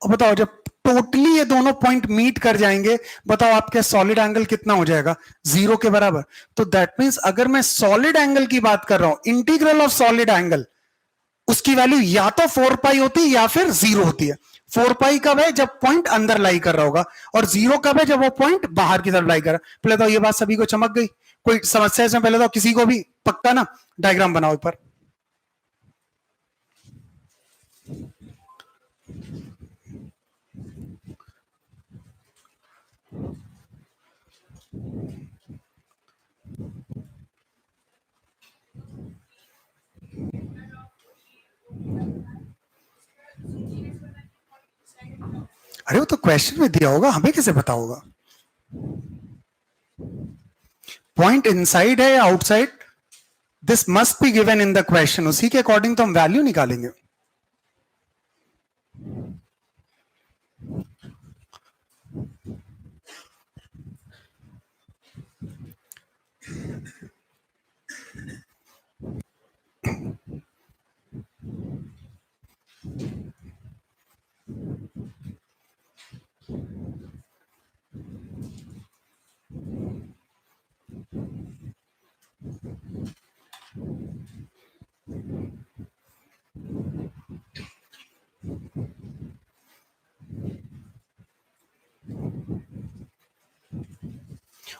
और बताओ जब टोटली ये दोनों पॉइंट मीट कर जाएंगे, बताओ आपका सॉलिड एंगल कितना हो जाएगा, 0 के बराबर। तो दैट मींस अगर मैं सॉलिड एंगल की बात कर रहा हूं, इंटीग्रल ऑफ सॉलिड एंगल, उसकी वैल्यू या तो 4 पाई होती है या फिर 0 होती है। 4 पाई कब है, जब पॉइंट अंदर लाई कर रहा होगा, और 0 कब है, जब वो पॉइंट बाहर की तरफ लाई कर रहा है। पहले तो ये बात सभी को चमक गई, कोई समस्या इसमें पहले तो किसी को भी, पक्का ना, डायग्राम बनाओ ऊपर। अरे वो तो क्वेश्चन में दिया होगा, हमें कैसे पता होगा। पॉइंट इनसाइड है या outside, this must be given in the question, उसी के अकॉर्डिंग तो हम वैल्यू निकालेंगे।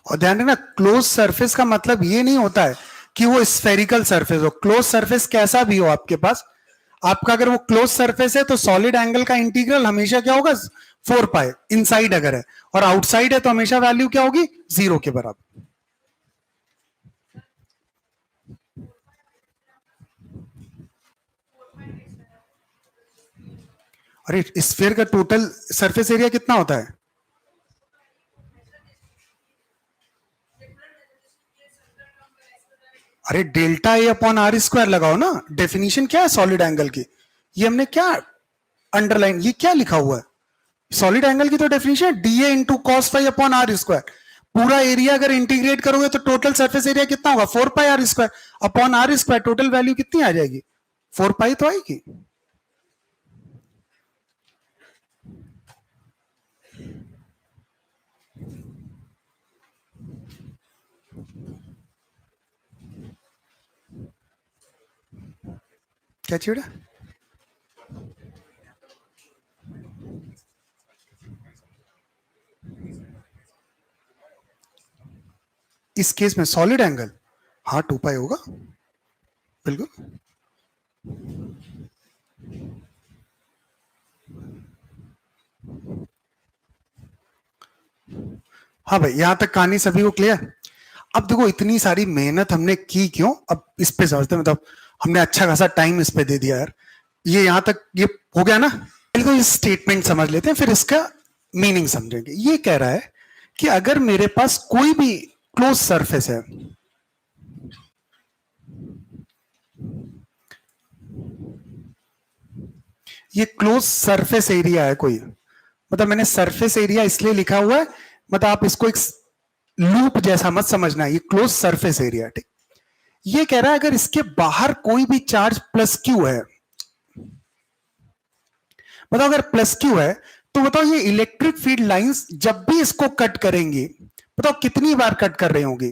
और ध्यान रखना, क्लोज सरफेस का मतलब ये नहीं होता है कि वो स्फेरिकल सरफेस हो। क्लोज सरफेस कैसा भी हो आपके पास, आपका अगर वो क्लोज सरफेस है तो सॉलिड एंगल का इंटीग्रल हमेशा क्या होगा, 4 पाई इनसाइड अगर है, और आउटसाइड है तो हमेशा वैल्यू क्या होगी, 0 के बराबर। अरे स्फीयर का टोटल सरफेस एरिया कितना होता है, अरे delta A upon are square लगाओ ना। डेफिनेशन क्या है सॉलिड एंगल की, ये हमने क्या अंडरलाइन, ये क्या लिखा हुआ है, सॉलिड एंगल की तो definition D A into cos phi upon are square. पूरा एरिया अगर इंटीग्रेट करोगे तो टोटल सरफेस एरिया कितना होगा, 4 pi R square upon are square. Total value कितनी आ जाएगी, 4 पाई तो आएगी। क्या चाहिए, इस केस में सॉलिड एंगल, हाँ 2 पाई होगा बिल्कुल। हाँ भाई, यहां तक कहानी सभी को क्लियर। अब देखो इतनी सारी मेहनत हमने की क्यों, अब इस पे समझते, मतलब हमने अच्छा खासा टाइम इस पे दे दिया यार, ये यहां तक ये हो गया ना। तो इस स्टेटमेंट समझ लेते हैं, फिर इसका मीनिंग समझेंगे। ये कह रहा है कि अगर मेरे पास कोई भी क्लोज सरफेस है, ये क्लोज सरफेस एरिया है कोई, मतलब मैंने सरफेस एरिया इसलिए लिखा हुआ है, मतलब आप इसको एक लूप जैसा मत समझना, ये क्लोज सरफेस एरिया, ठीक। ये कह रहा है अगर इसके बाहर कोई भी चार्ज प्लस क्यू है, बताओ अगर प्लस क्यू है तो बताओ ये इलेक्ट्रिक फील्ड लाइंस जब भी इसको कट करेंगी, बताओ कितनी बार कट कर रही होंगी,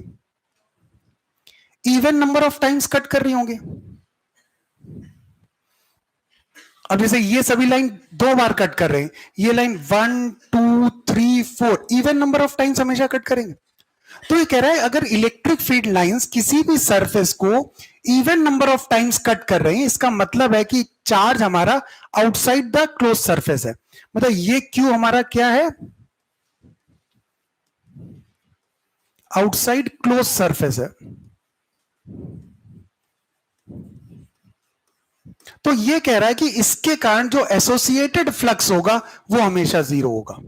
even number of times cut कर रही होंगी। अब जैसे ये सभी लाइन 2 बार कट कर रहे हैं, ये line 1 2 3 4 even number of times हमेशा कट करेंगे। तो ये कह रहा है अगर इलेक्ट्रिक फील्ड लाइंस किसी भी सरफेस को even number of times cut कर रहे हैं, इसका मतलब है कि चार्ज हमारा आउटसाइड द क्लोज सरफेस है। मतलब ये क्यू हमारा क्या है, आउटसाइड क्लोज सरफेस है। तो ये कह रहा है कि इसके कारण जो एसोसिएटेड फ्लक्स होगा वो हमेशा 0 होगा।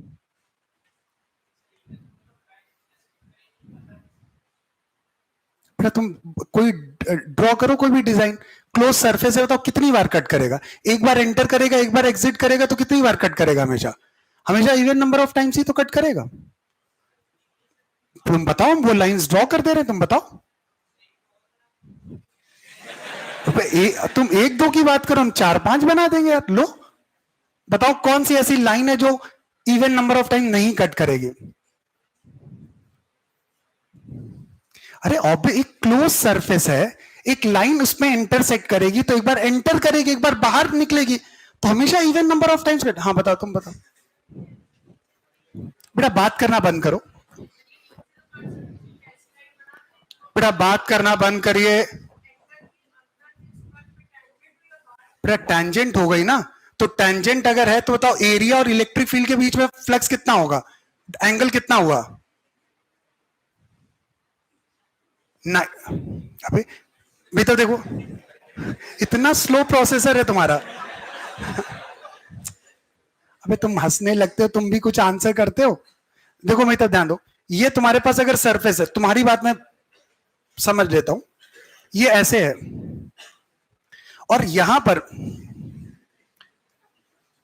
तुम कोई ड्रॉ करो, कोई भी डिजाइन, क्लोज सरफेस है तो कितनी बार कट करेगा, एक बार एंटर करेगा, एक बार एग्जिट करेगा, तो कितनी बार कट करेगा, हमेशा हमेशा इवन नंबर ऑफ टाइम्स ही तो कट करेगा। तुम बताओ, वो लाइंस ड्रॉ कर दे रहे हैं, तुम बताओ। अब तुम एक दो की बात करो, हम चार पांच बना देंगे यार। लो बताओ कौन सी ऐसी लाइन है जो इवन नंबर ऑफ टाइम नहीं कट करेगी? अरे एक क्लोज सरफेस है, एक लाइन उसमें इंटरसेक्ट करेगी, तो एक बार एंटर करेगी, एक बार बाहर निकलेगी, तो हमेशा even number of times cut. हाँ बताओ, तुम बताओ बेटा, बात करना बंद करो बेटा, बात करना बंद करिए बेटा। टेंजेंट हो गई ना, तो टेंजेंट अगर है तो बताओ एरिया और इलेक्ट्रिक फील्ड के बीच में फ्लक्स कितना होगा, एंगल कितना हुआ? ना अबे भी तो देखो, इतना स्लो प्रोसेसर है तुम्हारा। अबे तुम हंसने लगते हो, तुम भी कुछ आंसर करते हो। देखो मैं तो ध्यान दो, ये तुम्हारे पास अगर सरफेस है, तुम्हारी बात मैं समझ लेता हूं, ये ऐसे है और यहां पर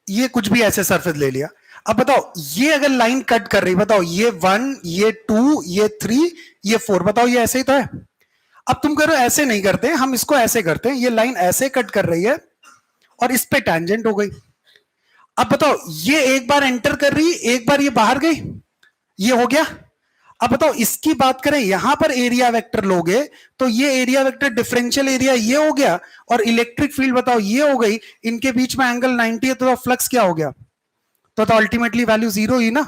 ये कुछ भी ऐसे सरफेस ले लिया। अब बताओ ये अगर लाइन कट कर रही, बताओ ये 1, ये 2, ये 3, ये 4, बताओ ये ऐसे ही तो है। अब तुम कह रहे हो ऐसे नहीं करते, हम इसको ऐसे करते हैं, ये लाइन ऐसे कट कर रही है और इस पे टेंजेंट हो गई। अब बताओ ये एक बार एंटर कर रही, एक बार ये बाहर गई, ये हो गया। अब बताओ इसकी बात करें, यहां पर एरिया वेक्टर लोगे तो ये एरिया वेक्टर डिफरेंशियल एरिया ये हो गया, और इलेक्ट्रिक फील्ड बताओ ये हो गई, इनके बीच में एंगल 90 है, तो फ्लक्स क्या हो गया? तो अल्टीमेटली वैल्यू जीरो ही ना।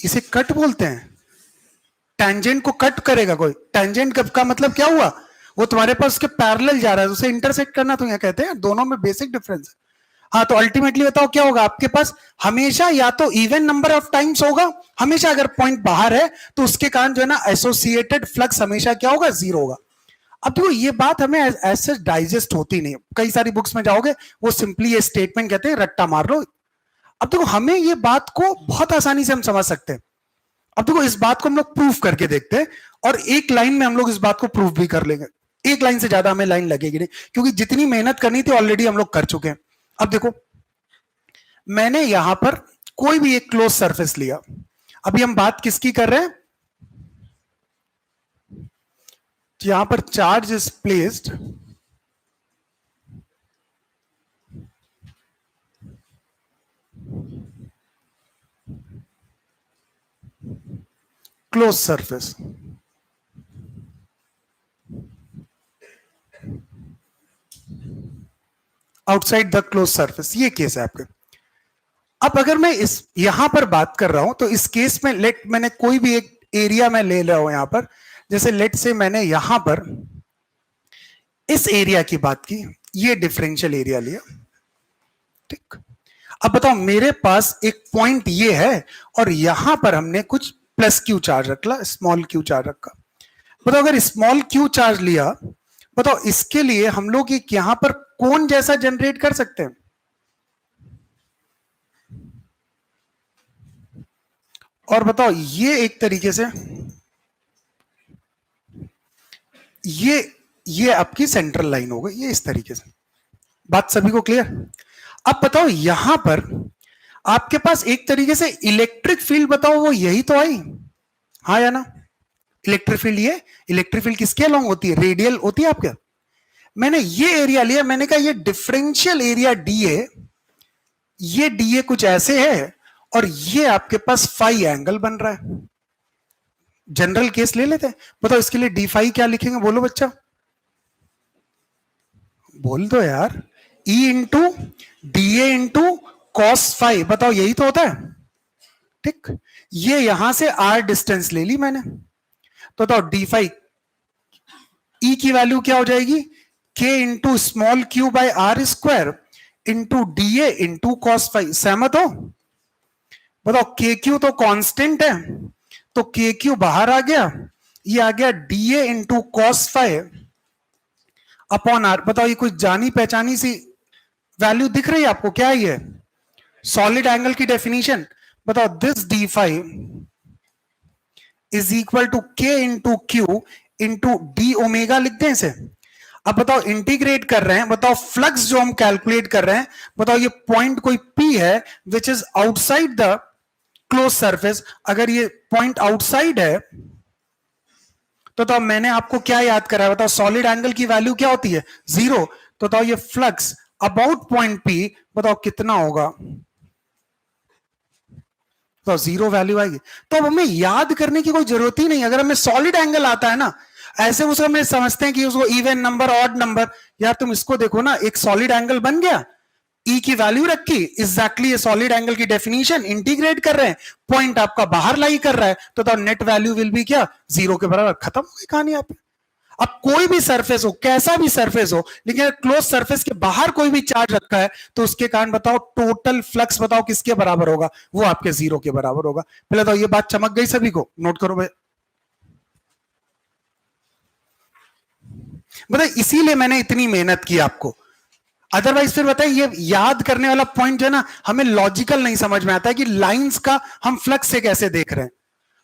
इसे कट बोलते हैं, टेंजेंट को कट करेगा कोई। टेंजेंट का मतलब क्या हुआ, वो तुम्हारे पास उसके पैरेलल जा रहा है, उसे इंटरसेक्ट करना, तो यहाँ कहते हैं दोनों में बेसिक डिफरेंस है। हाँ तो अल्टीमेटली बताओ क्या होगा आपके पास, हमेशा या तो इवन नंबर ऑफ टाइम्स होगा, हमेशा अगर पॉइंट बाहर है तो उसके कारण जो है ना एसोसिएटेड फ्लक्स हमेशा क्या होगा, जीरो होगा। अब देखो ये बात हमें ऐसे डाइजेस्ट होती नहीं, कई सारी बुक्स में जाओगे वो सिंपली ये स्टेटमेंट कहते हैं रट्टा मार लो। अब देखो हमें ये बात को बहुत आसानी से हम समझ सकते हैं। अब देखो इस बात को हम लोग प्रूफ करके देखते हैं, और एक लाइन में हम लोग इस बात को प्रूफ भी कर लेंगे। एक लाइन से ज्यादा हमें लाइन लगेगी नहीं, क्योंकि जितनी मेहनत करनी थी ऑलरेडी हम लोग कर चुके हैं। अब देखो मैंने यहां पर कोई भी एक क्लोज सरफेस लिया, अभी हम बात किसकी कर रहे हैं, यहां पर charge is placed close surface, outside the close surface, ये केस है आपके। अब अगर मैं इस यहां पर बात कर रहा हूं, तो इस केस में लेट मैंने कोई भी एक एरिया में ले रहा हूं यहां पर, जैसे लेट से मैंने यहां पर इस एरिया की बात की, ये डिफरेंशियल एरिया लिया, ठीक। अब बताओ मेरे पास एक पॉइंट ये है, और यहां पर हमने कुछ प्लस क्यू चार्ज रखा, स्मॉल क्यू चार्ज रखा। बताओ अगर स्मॉल क्यू चार्ज लिया, बताओ इसके लिए हम लोग एक यहां पर कोन जैसा जनरेट कर सकते हैं। और बताओ ये एक तरीके से ये आपकी सेंट्रल लाइन हो गई, ये इस तरीके से। बात सभी को क्लियर? अब बताओ यहां पर आपके पास एक तरीके से इलेक्ट्रिक फील्ड, बताओ वो यही तो आई, हाँ या ना? इलेक्ट्रिक फील्ड, ये इलेक्ट्रिक फील्ड किसके अलोंग होती है, रेडियल होती है आपके। मैंने ये एरिया लिया, मैंने कहा ये डिफरेंशियल एरिया डी है, ये डी ए कुछ ऐसे है, और ये आपके पास फाई एंगल बन रहा है। जनरल केस ले लेते हैं, बताओ इसके लिए डी फाई क्या लिखेंगे, बोलो बच्चा, बोल दो यार, E into d A into cos phi, बताओ यही तो होता है, ठीक। ये यहां से आर डिस्टेंस ले ली मैंने, तो बताओ डी फाई ई की वैल्यू क्या हो जाएगी, K into small q by r square into d A into cos phi. सहमत हो? बताओ के क्यू तो कांस्टेंट है, तो के क्यू बाहर आ गया, ये आ गया d A into cos five upon r. बताओ ये कुछ जानी पहचानी सी वैल्यू दिख रही है आपको, क्या है ये, सॉलिड एंगल की डेफिनेशन। बताओ this D phi is equal to K into Q into D omega, लिख दें इसे। अब बताओ इंटीग्रेट कर रहे हैं, बताओ फ्लक्स जो हम कैलकुलेट कर रहे हैं, बताओ ये पॉइंट कोई पी है which is outside the close surface. अगर ये पॉइंट आउटसाइड है तो मैंने आपको क्या याद कराया, बताओ सॉलिड एंगल की वैल्यू क्या होती है, 0। तो बताओ ये फ्लक्स अबाउट पॉइंट पी बताओ कितना होगा, तो 0 वैल्यू आएगी। तो अब हमें याद करने की कोई जरूरत ही नहीं, अगर हमें सॉलिड एंगल आता है ना, ऐसे उसको हम समझते हैं कि उसको इवन नंबर ऑड नंबर, यार तुम इसको देखो ना, एक सॉलिड एंगल बन गया, ई की वैल्यू रखी, एग्जैक्टली ये सॉलिड एंगल की डेफिनेशन इंटीग्रेट कर रहे हैं, पॉइंट आपका बाहर लाई कर रहा है, तो नेट वैल्यू विल बी क्या, 0 के बराबर, खत्म हो गई कहानी। आप अब कोई भी सरफेस हो, कैसा भी सरफेस हो, लेकिन क्लोज सरफेस के बाहर कोई भी चार्ज रखा है, तो उसके कारण बताओ टोटल फ्लक्स बताओ किसके बराबर होगा, वो आपके 0 के बराबर होगा। पहले तो ये बात चमक गई सभी को, नोट करो भाई। बताइए इसीलिए मैंने इतनी मेहनत की आपको, अदरवाइज फिर बताइए ये याद करने वाला पॉइंट जो है ना, हमें लॉजिकल नहीं समझ में आता है कि लाइंस का हम फ्लक्स से कैसे देख रहे हैं,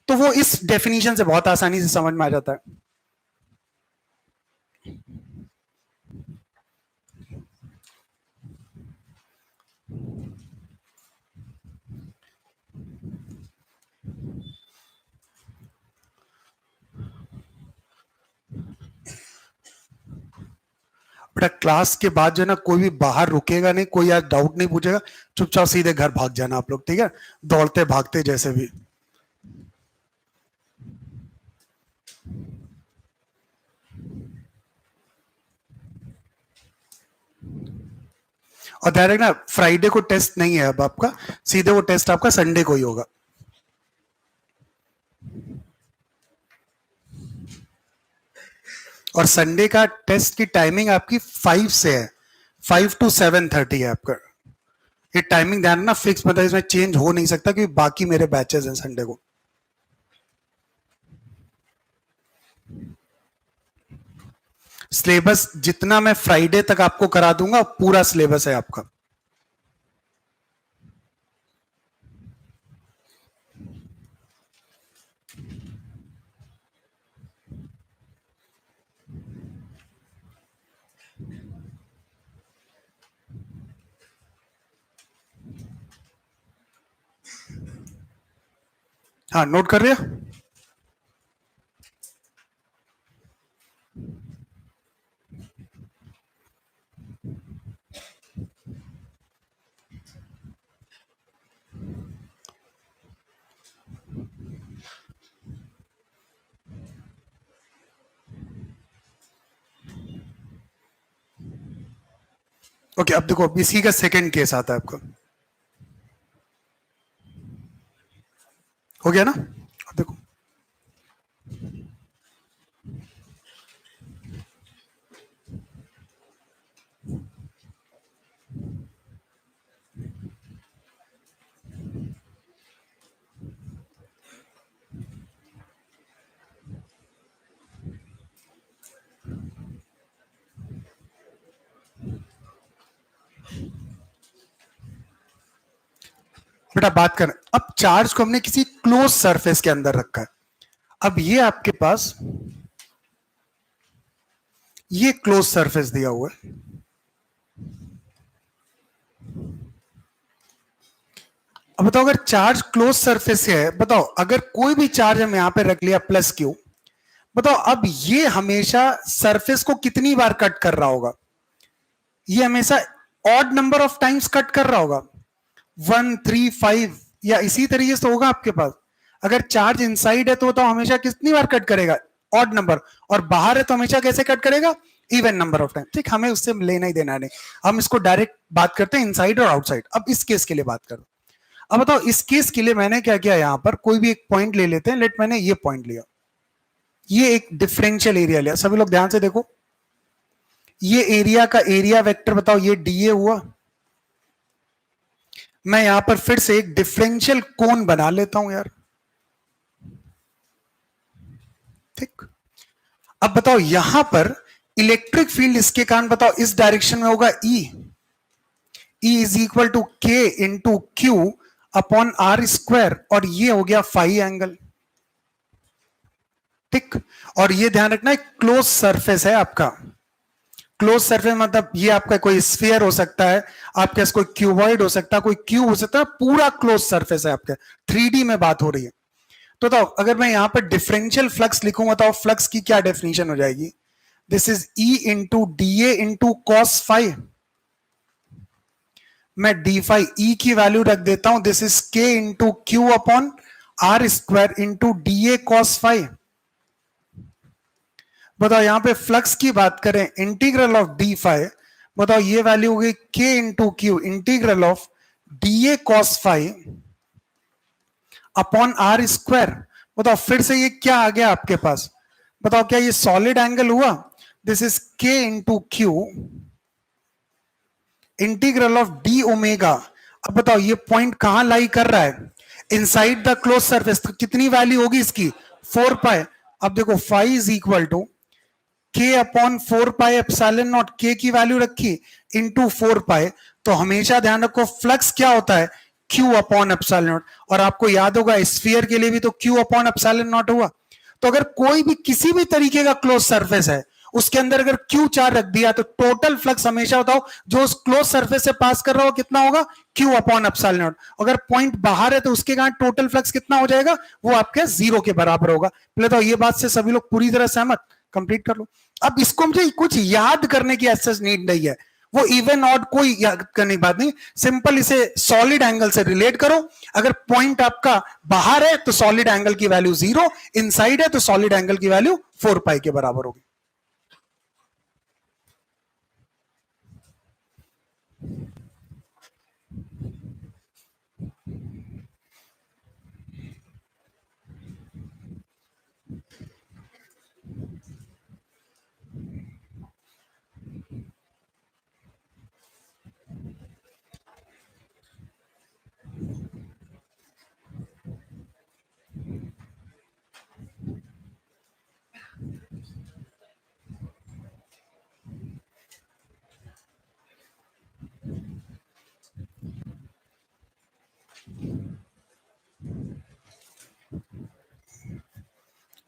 तो वो इस डेफिनेशन से बहुत आसानी से समझ में आ जाता है। बेटा क्लास के बाद जो है ना, कोई भी बाहर रुकेगा नहीं, कोई आज डाउट नहीं पूछेगा, चुपचाप सीधे घर भाग जाना आप लोग, ठीक है, दौड़ते भागते जैसे भी। और ध्यान रखना फ्राइडे को टेस्ट नहीं है अब आपका, सीधे वो टेस्ट आपका संडे को ही होगा। और संडे का टेस्ट की टाइमिंग आपकी 5 से है, 5 to 7:30 है आपका। ये टाइमिंग ध्यान ना फिक्स, मतलब इसमें चेंज हो नहीं सकता, क्योंकि बाकी मेरे बैचेस हैं संडे को। सिलेबस जितना मैं फ्राइडे तक आपको करा दूंगा, पूरा सिलेबस है आपका। हाँ नोट कर रहे हो? ओके अब देखो, अब इसी का सेकंड केस आता है आपका, हो गया ना? अब देखो बेटा, बात करें अब चार्ज को हमने किसी क्लोज सरफेस के अंदर रखा है। अब ये आपके पास ये क्लोज सरफेस दिया हुआ है, अब बताओ अगर चार्ज क्लोज सरफेस है, बताओ अगर कोई भी चार्ज हम यहां पे रख लिया प्लस क्यू, बताओ अब ये हमेशा सरफेस को कितनी बार कट कर रहा होगा, ये हमेशा odd number of times cut कर रहा होगा, 1 3 5 या इसी तरीके से होगा आपके पास। अगर चार्ज इनसाइड है तो बताओ हमेशा कितनी बार कट करेगा, ऑड नंबर, और बाहर है तो हमेशा कैसे कट करेगा, इवन नंबर ऑफ टाइम। ठीक, हमें उससे लेना ही देना नहीं, हम इसको डायरेक्ट बात करते हैं इनसाइड और आउटसाइड। अब इस केस के लिए बात करो, अब बताओ इस केस के लिए मैंने क्या किया, यहां पर कोई भी एक पॉइंट ले लेते हैं, लेट मैंने ये पॉइंट लिया, ये एक डिफरेंशियल एरिया लिया, सभी लोग ध्यान से देखो, ये एरिया का एरिया वेक्टर बताओ ये डीए हुआ, मैं यहां पर फिर से एक डिफरेंशियल कोन बना लेता हूं यार, ठीक। अब बताओ यहां पर इलेक्ट्रिक फील्ड इसके कारण बताओ इस डायरेक्शन में होगा E, E is equal to K into Q upon are square, और ये हो गया फाई एंगल, ठीक। और ये ध्यान रखना एक क्लोज सरफेस है आपका, क्लोज सरफेस मतलब ये आपका कोई स्फीयर हो सकता है, आपके पास कोई क्यूबॉइड हो सकता है, कोई क्यूब हो सकता है, पूरा क्लोज सरफेस है आपका, 3D में बात हो रही है। तो बताओ अगर मैं यहां पर डिफरेंशियल फ्लक्स लिखूंगा तो फ्लक्स की क्या डेफिनेशन हो जाएगी? This is E into d A into cos phi. मैं डी फाई ई की वैल्यू रख देता हूं, this is K into Q upon are square into d A cos phi. बताओ यहां पे फ्लक्स की बात करें, इंटीग्रल ऑफ डी फाइव, बताओ ये वैल्यू होगी K into q integral of d A cos five upon are square. बताओ फिर से ये क्या आ गया आपके पास? बताओ क्या ये सॉलिड एंगल हुआ? This is K into q integral of D omega. अब बताओ ये पॉइंट कहां लाई कर रहा है? Inside the close surface. तो कितनी वैल्यू होगी इसकी? 4 पाई। अब देखो फाई इज इक्वल टू के अपॉन 4 पाई एप्सिलॉन नॉट, के की वैल्यू रखी इंटू 4 पाई। तो हमेशा ध्यान रखो फ्लक्स क्या होता है? Q upon epsilon not. और आपको याद होगा स्फीयर के लिए भी तो Q अपॉन एप्सिलॉन नॉट हुआ। तो अगर कोई भी किसी भी तरीके का क्लोज सरफेस है उसके अंदर अगर Q4 रख दिया तो टोटल फ्लक्स हमेशा बताओ जो उस क्लोज सरफेस से पास कर रहा हो कितना होगा? Q upon epsilon not. अगर पॉइंट बाहर है तो उसके कारण टोटल फ्लक्स कितना हो जाएगा? वो आपके 0 के बराबर होगा। पहले तो ये बात से सभी लोग पूरी तरह सहमत? कंप्लीट कर लो। अब इसको मुझे कुछ याद करने की ऐसा नीड नहीं है, वो इवन ऑड कोई याद करने की बात नहीं, सिंपल इसे सॉलिड एंगल से रिलेट करो। अगर पॉइंट आपका बाहर है तो सॉलिड एंगल की वैल्यू 0, इनसाइड है तो सॉलिड एंगल की वैल्यू 4 पाई के बराबर होगी।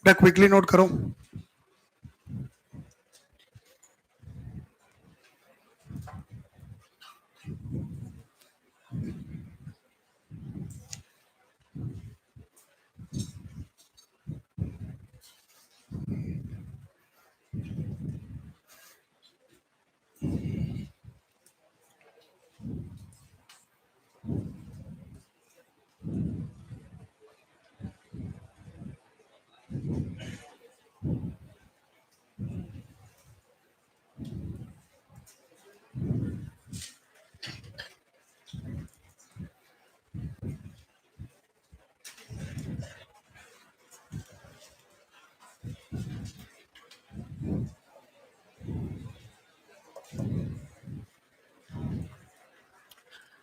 क्विकली नोट करो।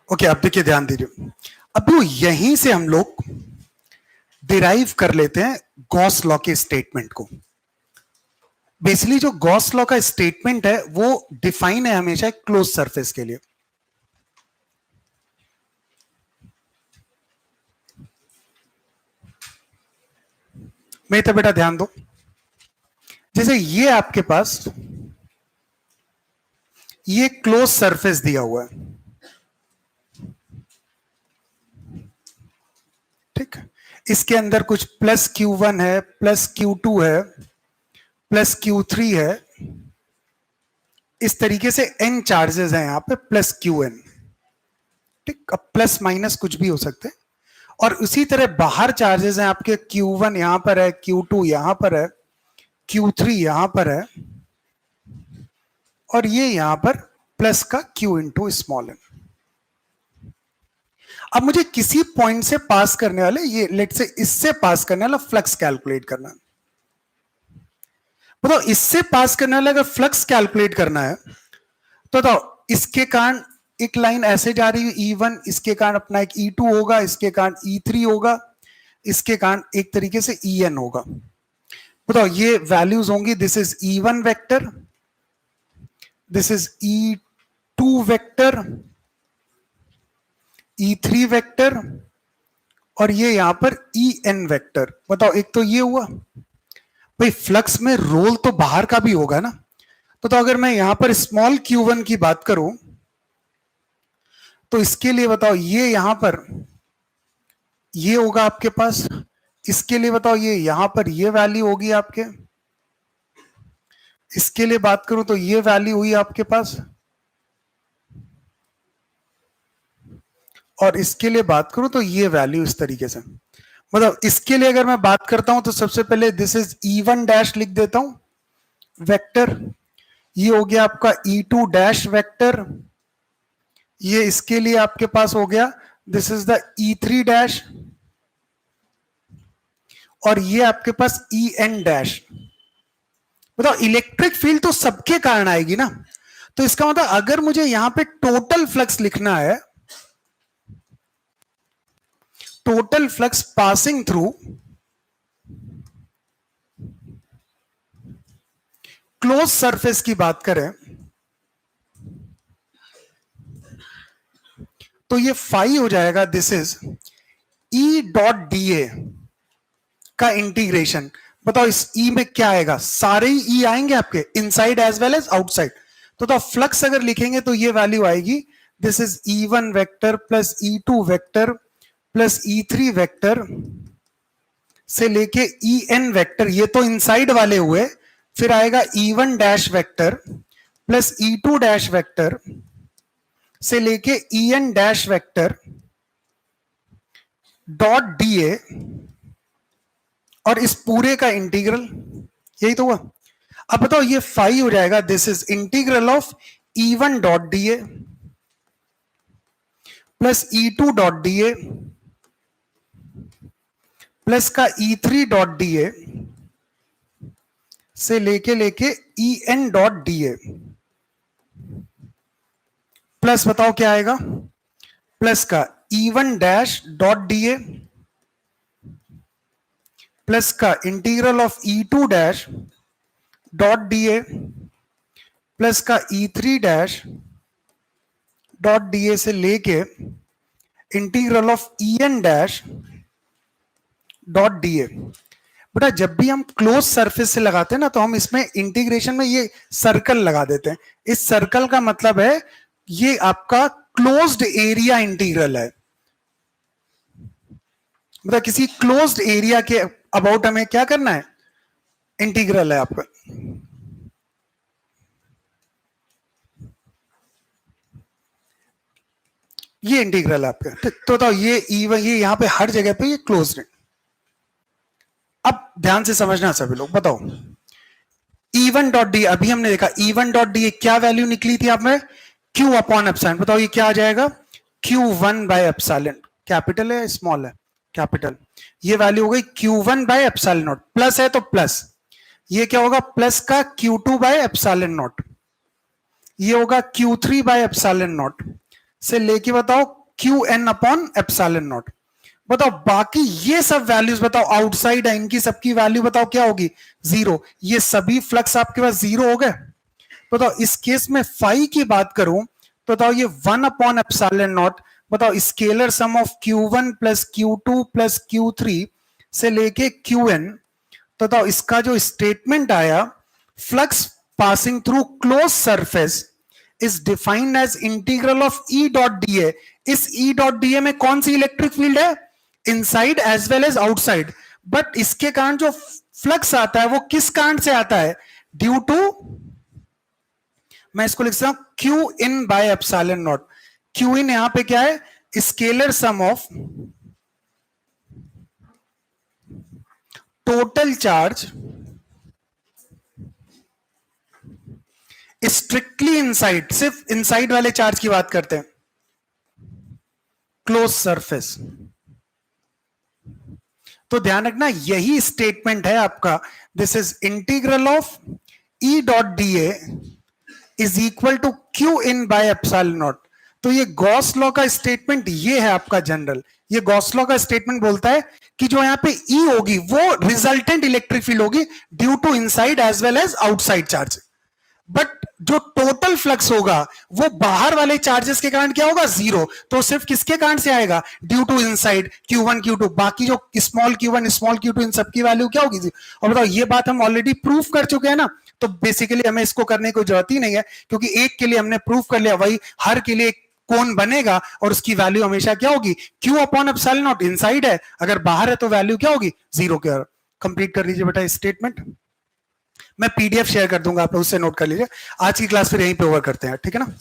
ओके अब देखिए ध्यान दीजिए। अब वो यहीं से हम लोग डिराइव कर लेते हैं गॉस लॉ के स्टेटमेंट को। बेसिकली जो गॉस लॉ का स्टेटमेंट है वो डिफाइन है हमेशा एक क्लोज सरफेस के लिए। मेरी तो बेटा ध्यान दो, जैसे ये आपके पास ये क्लोज सरफेस दिया हुआ है, ठीक। इसके अंदर कुछ प्लस Q1 है, प्लस Q2 है, प्लस Q3 है। इस तरीके से n चार्जेस हैं यहां पे प्लस Qn, ठीक। अब प्लस माइनस कुछ भी हो सकते हैं। और उसी तरह बाहर चार्जेस हैं आपके Q1 यहां पर है, Q2 यहां पर है, Q3 यहां पर है, और ये यहां पर प्लस का Q इंटू स्मॉल एन। अब मुझे किसी पॉइंट से पास करने वाले ये लेट से इससे पास करने वाला फ्लक्स कैलकुलेट करना है। बताओ इससे पास करने वाला अगर फ्लक्स कैलकुलेट करना है तो बताओ इसके कारण एक लाइन ऐसे जा रही है E1, इसके कारण अपना एक E2 होगा, इसके कारण E3 होगा, इसके कारण एक तरीके से En होगा। बताओ ये वैल्यूज होंगी, this is E1 vector, this is E2 vector, E3 vector, और ये यहां पर En वेक्टर। बताओ एक तो ये हुआ भाई, फ्लक्स में रोल तो बाहर का भी होगा ना। तो अगर मैं यहां पर स्मॉल Q1 की बात करूं तो इसके लिए बताओ ये यहां पर ये होगा आपके पास इसके लिए बताओ ये यहां पर ये वैल्यू होगी आपके, इसके लिए बात करूं तो ये वैल्यू हुई आपके पास, और इसके लिए बात करूं तो ये वैल्यू इस तरीके से। मतलब इसके लिए अगर मैं बात करता हूं तो सबसे पहले दिस इज E1 डैश लिख देता हूं वेक्टर, ये हो गया आपका E2 डैश वेक्टर, ये इसके लिए आपके पास हो गया this is the E3 dash, और ये आपके पास En डैश। बताओ इलेक्ट्रिक फील्ड तो सबके कारण आएगी ना, तो इसका मतलब अगर मुझे यहां पे टोटल फ्लक्स लिखना है, total flux passing through close surface की बात करें तो ये फाई हो जाएगा this is E dot D का इंटीग्रेशन। बताओ इस E में क्या आएगा, सारे ही E आएंगे आपके inside as well as outside. तो फ्लक्स अगर लिखेंगे तो ये वैल्यू आएगी this is E1 vector plus E2 vector plus E3 vector से लेके En वेक्टर, ये तो इनसाइड वाले हुए, फिर आएगा E1 dash vector plus E2 dash vector से लेके En dash vector dot D और इस पूरे का इंटीग्रल, यही तो हुआ। अब बताओ ये फाई हो जाएगा this is integral of E1 dot D plus E2 dot D plus का E3 डॉट डी से लेके En डॉट डी प्लस बताओ क्या आएगा, प्लस का E1 dash dot D plus का integral of E2 dash dot D plus का E3 dash dot D से लेके integral of En dash dot D. बेटा जब भी हम क्लोज सरफेस से लगाते हैं ना तो हम इसमें इंटीग्रेशन में ये सर्कल लगा देते हैं, इस सर्कल का मतलब है ये आपका क्लोज्ड एरिया इंटीग्रल है। मतलब किसी क्लोज्ड एरिया के अबाउट हमें क्या करना है, इंटीग्रल है आपका। ये इंटीग्रल है आपका। तो ये यहां पे हर जगह पे ये क्लोज्ड है। अब ध्यान से समझना सभी लोग, बताओ E1 डॉट डी, अभी हमने देखा E1 डॉट डी क्या वैल्यू निकली थी आप में, Q अपॉन एप्सिलॉन। बताओ ये क्या आ जाएगा, Q1 बाय एप्सिलॉन। कैपिटल है स्मॉल है, कैपिटल। ये वैल्यू हो गई Q1 bye epsilon not, plus है तो प्लस, ये क्या होगा प्लस का Q2 बाय एप्सिलॉन नॉट, ये होगा Q3 बाय एप्सिलॉन नॉट से लेके बताओ Qn अपॉन एप्सिलॉन नॉट। बताओ बाकी ये सब वैल्यूज बताओ आउटसाइड है, इनकी सबकी वैल्यू बताओ क्या होगी, जीरो। ये सभी फ्लक्स आपके पास जीरो हो गए। बताओ इस केस में फाई की बात करूं तो बताओ ये 1 अपॉन एप्सिलॉन नॉट, बताओ scalar sum of Q1 plus Q2 plus Q3 से लेके Qn। तो बताओ इसका जो स्टेटमेंट आया, flux passing through close surface is defined as integral of E dot d. इस E डॉट डी में कौन सी इलेक्ट्रिक फील्ड है, inside as well as outside. But इसके कारण जो फ्लक्स आता है वो किस कारण से आता है, ड्यू टू, मैं इसको लिख सकता हूं Q in by epsilon naught. Q in यहां पे क्या है, scalar sum of total charge strictly inside, सिर्फ इनसाइड वाले चार्ज की बात करते हैं, क्लोज सरफेस। तो ध्यान रखना यही स्टेटमेंट है आपका, this is integral of E dot d is equal to q in by epsilon not. तो ये गॉस लॉ का स्टेटमेंट ये है आपका जनरल। ये गॉस लॉ का स्टेटमेंट बोलता है कि जो यहां पे E होगी वो रिजल्टेंट इलेक्ट्रिक फील्ड होगी due to inside as well as outside charge. But जो टोटल फ्लक्स होगा वो बाहर वाले चार्जेस के कारण क्या होगा, जीरो। तो सिर्फ किसके कारण से आएगा, due to inside Q1 Q2, बाकी जो स्मॉल Q1 स्मॉल Q2 इन सबकी वैल्यू क्या होगी। और बताओ ये बात हम ऑलरेडी प्रूफ कर चुके हैं ना, तो बेसिकली हमें इसको करने की जरूरत ही नहीं है, क्योंकि एक के लिए हमने प्रूफ कर लिया, वही हर के लिए कोन बनेगा और उसकी वैल्यू हमेशा क्या होगी, Q upon epsilon not. Inside है, अगर बाहर है तो वैल्यू क्या होगी, 0 के। कंप्लीट कर लीजिए बेटा स्टेटमेंट। मैं PDF शेयर कर दूंगा, आप उससे नोट कर लीजिए। आज की क्लास फिर यहीं पे ओवर करते हैं, ठीक है ना।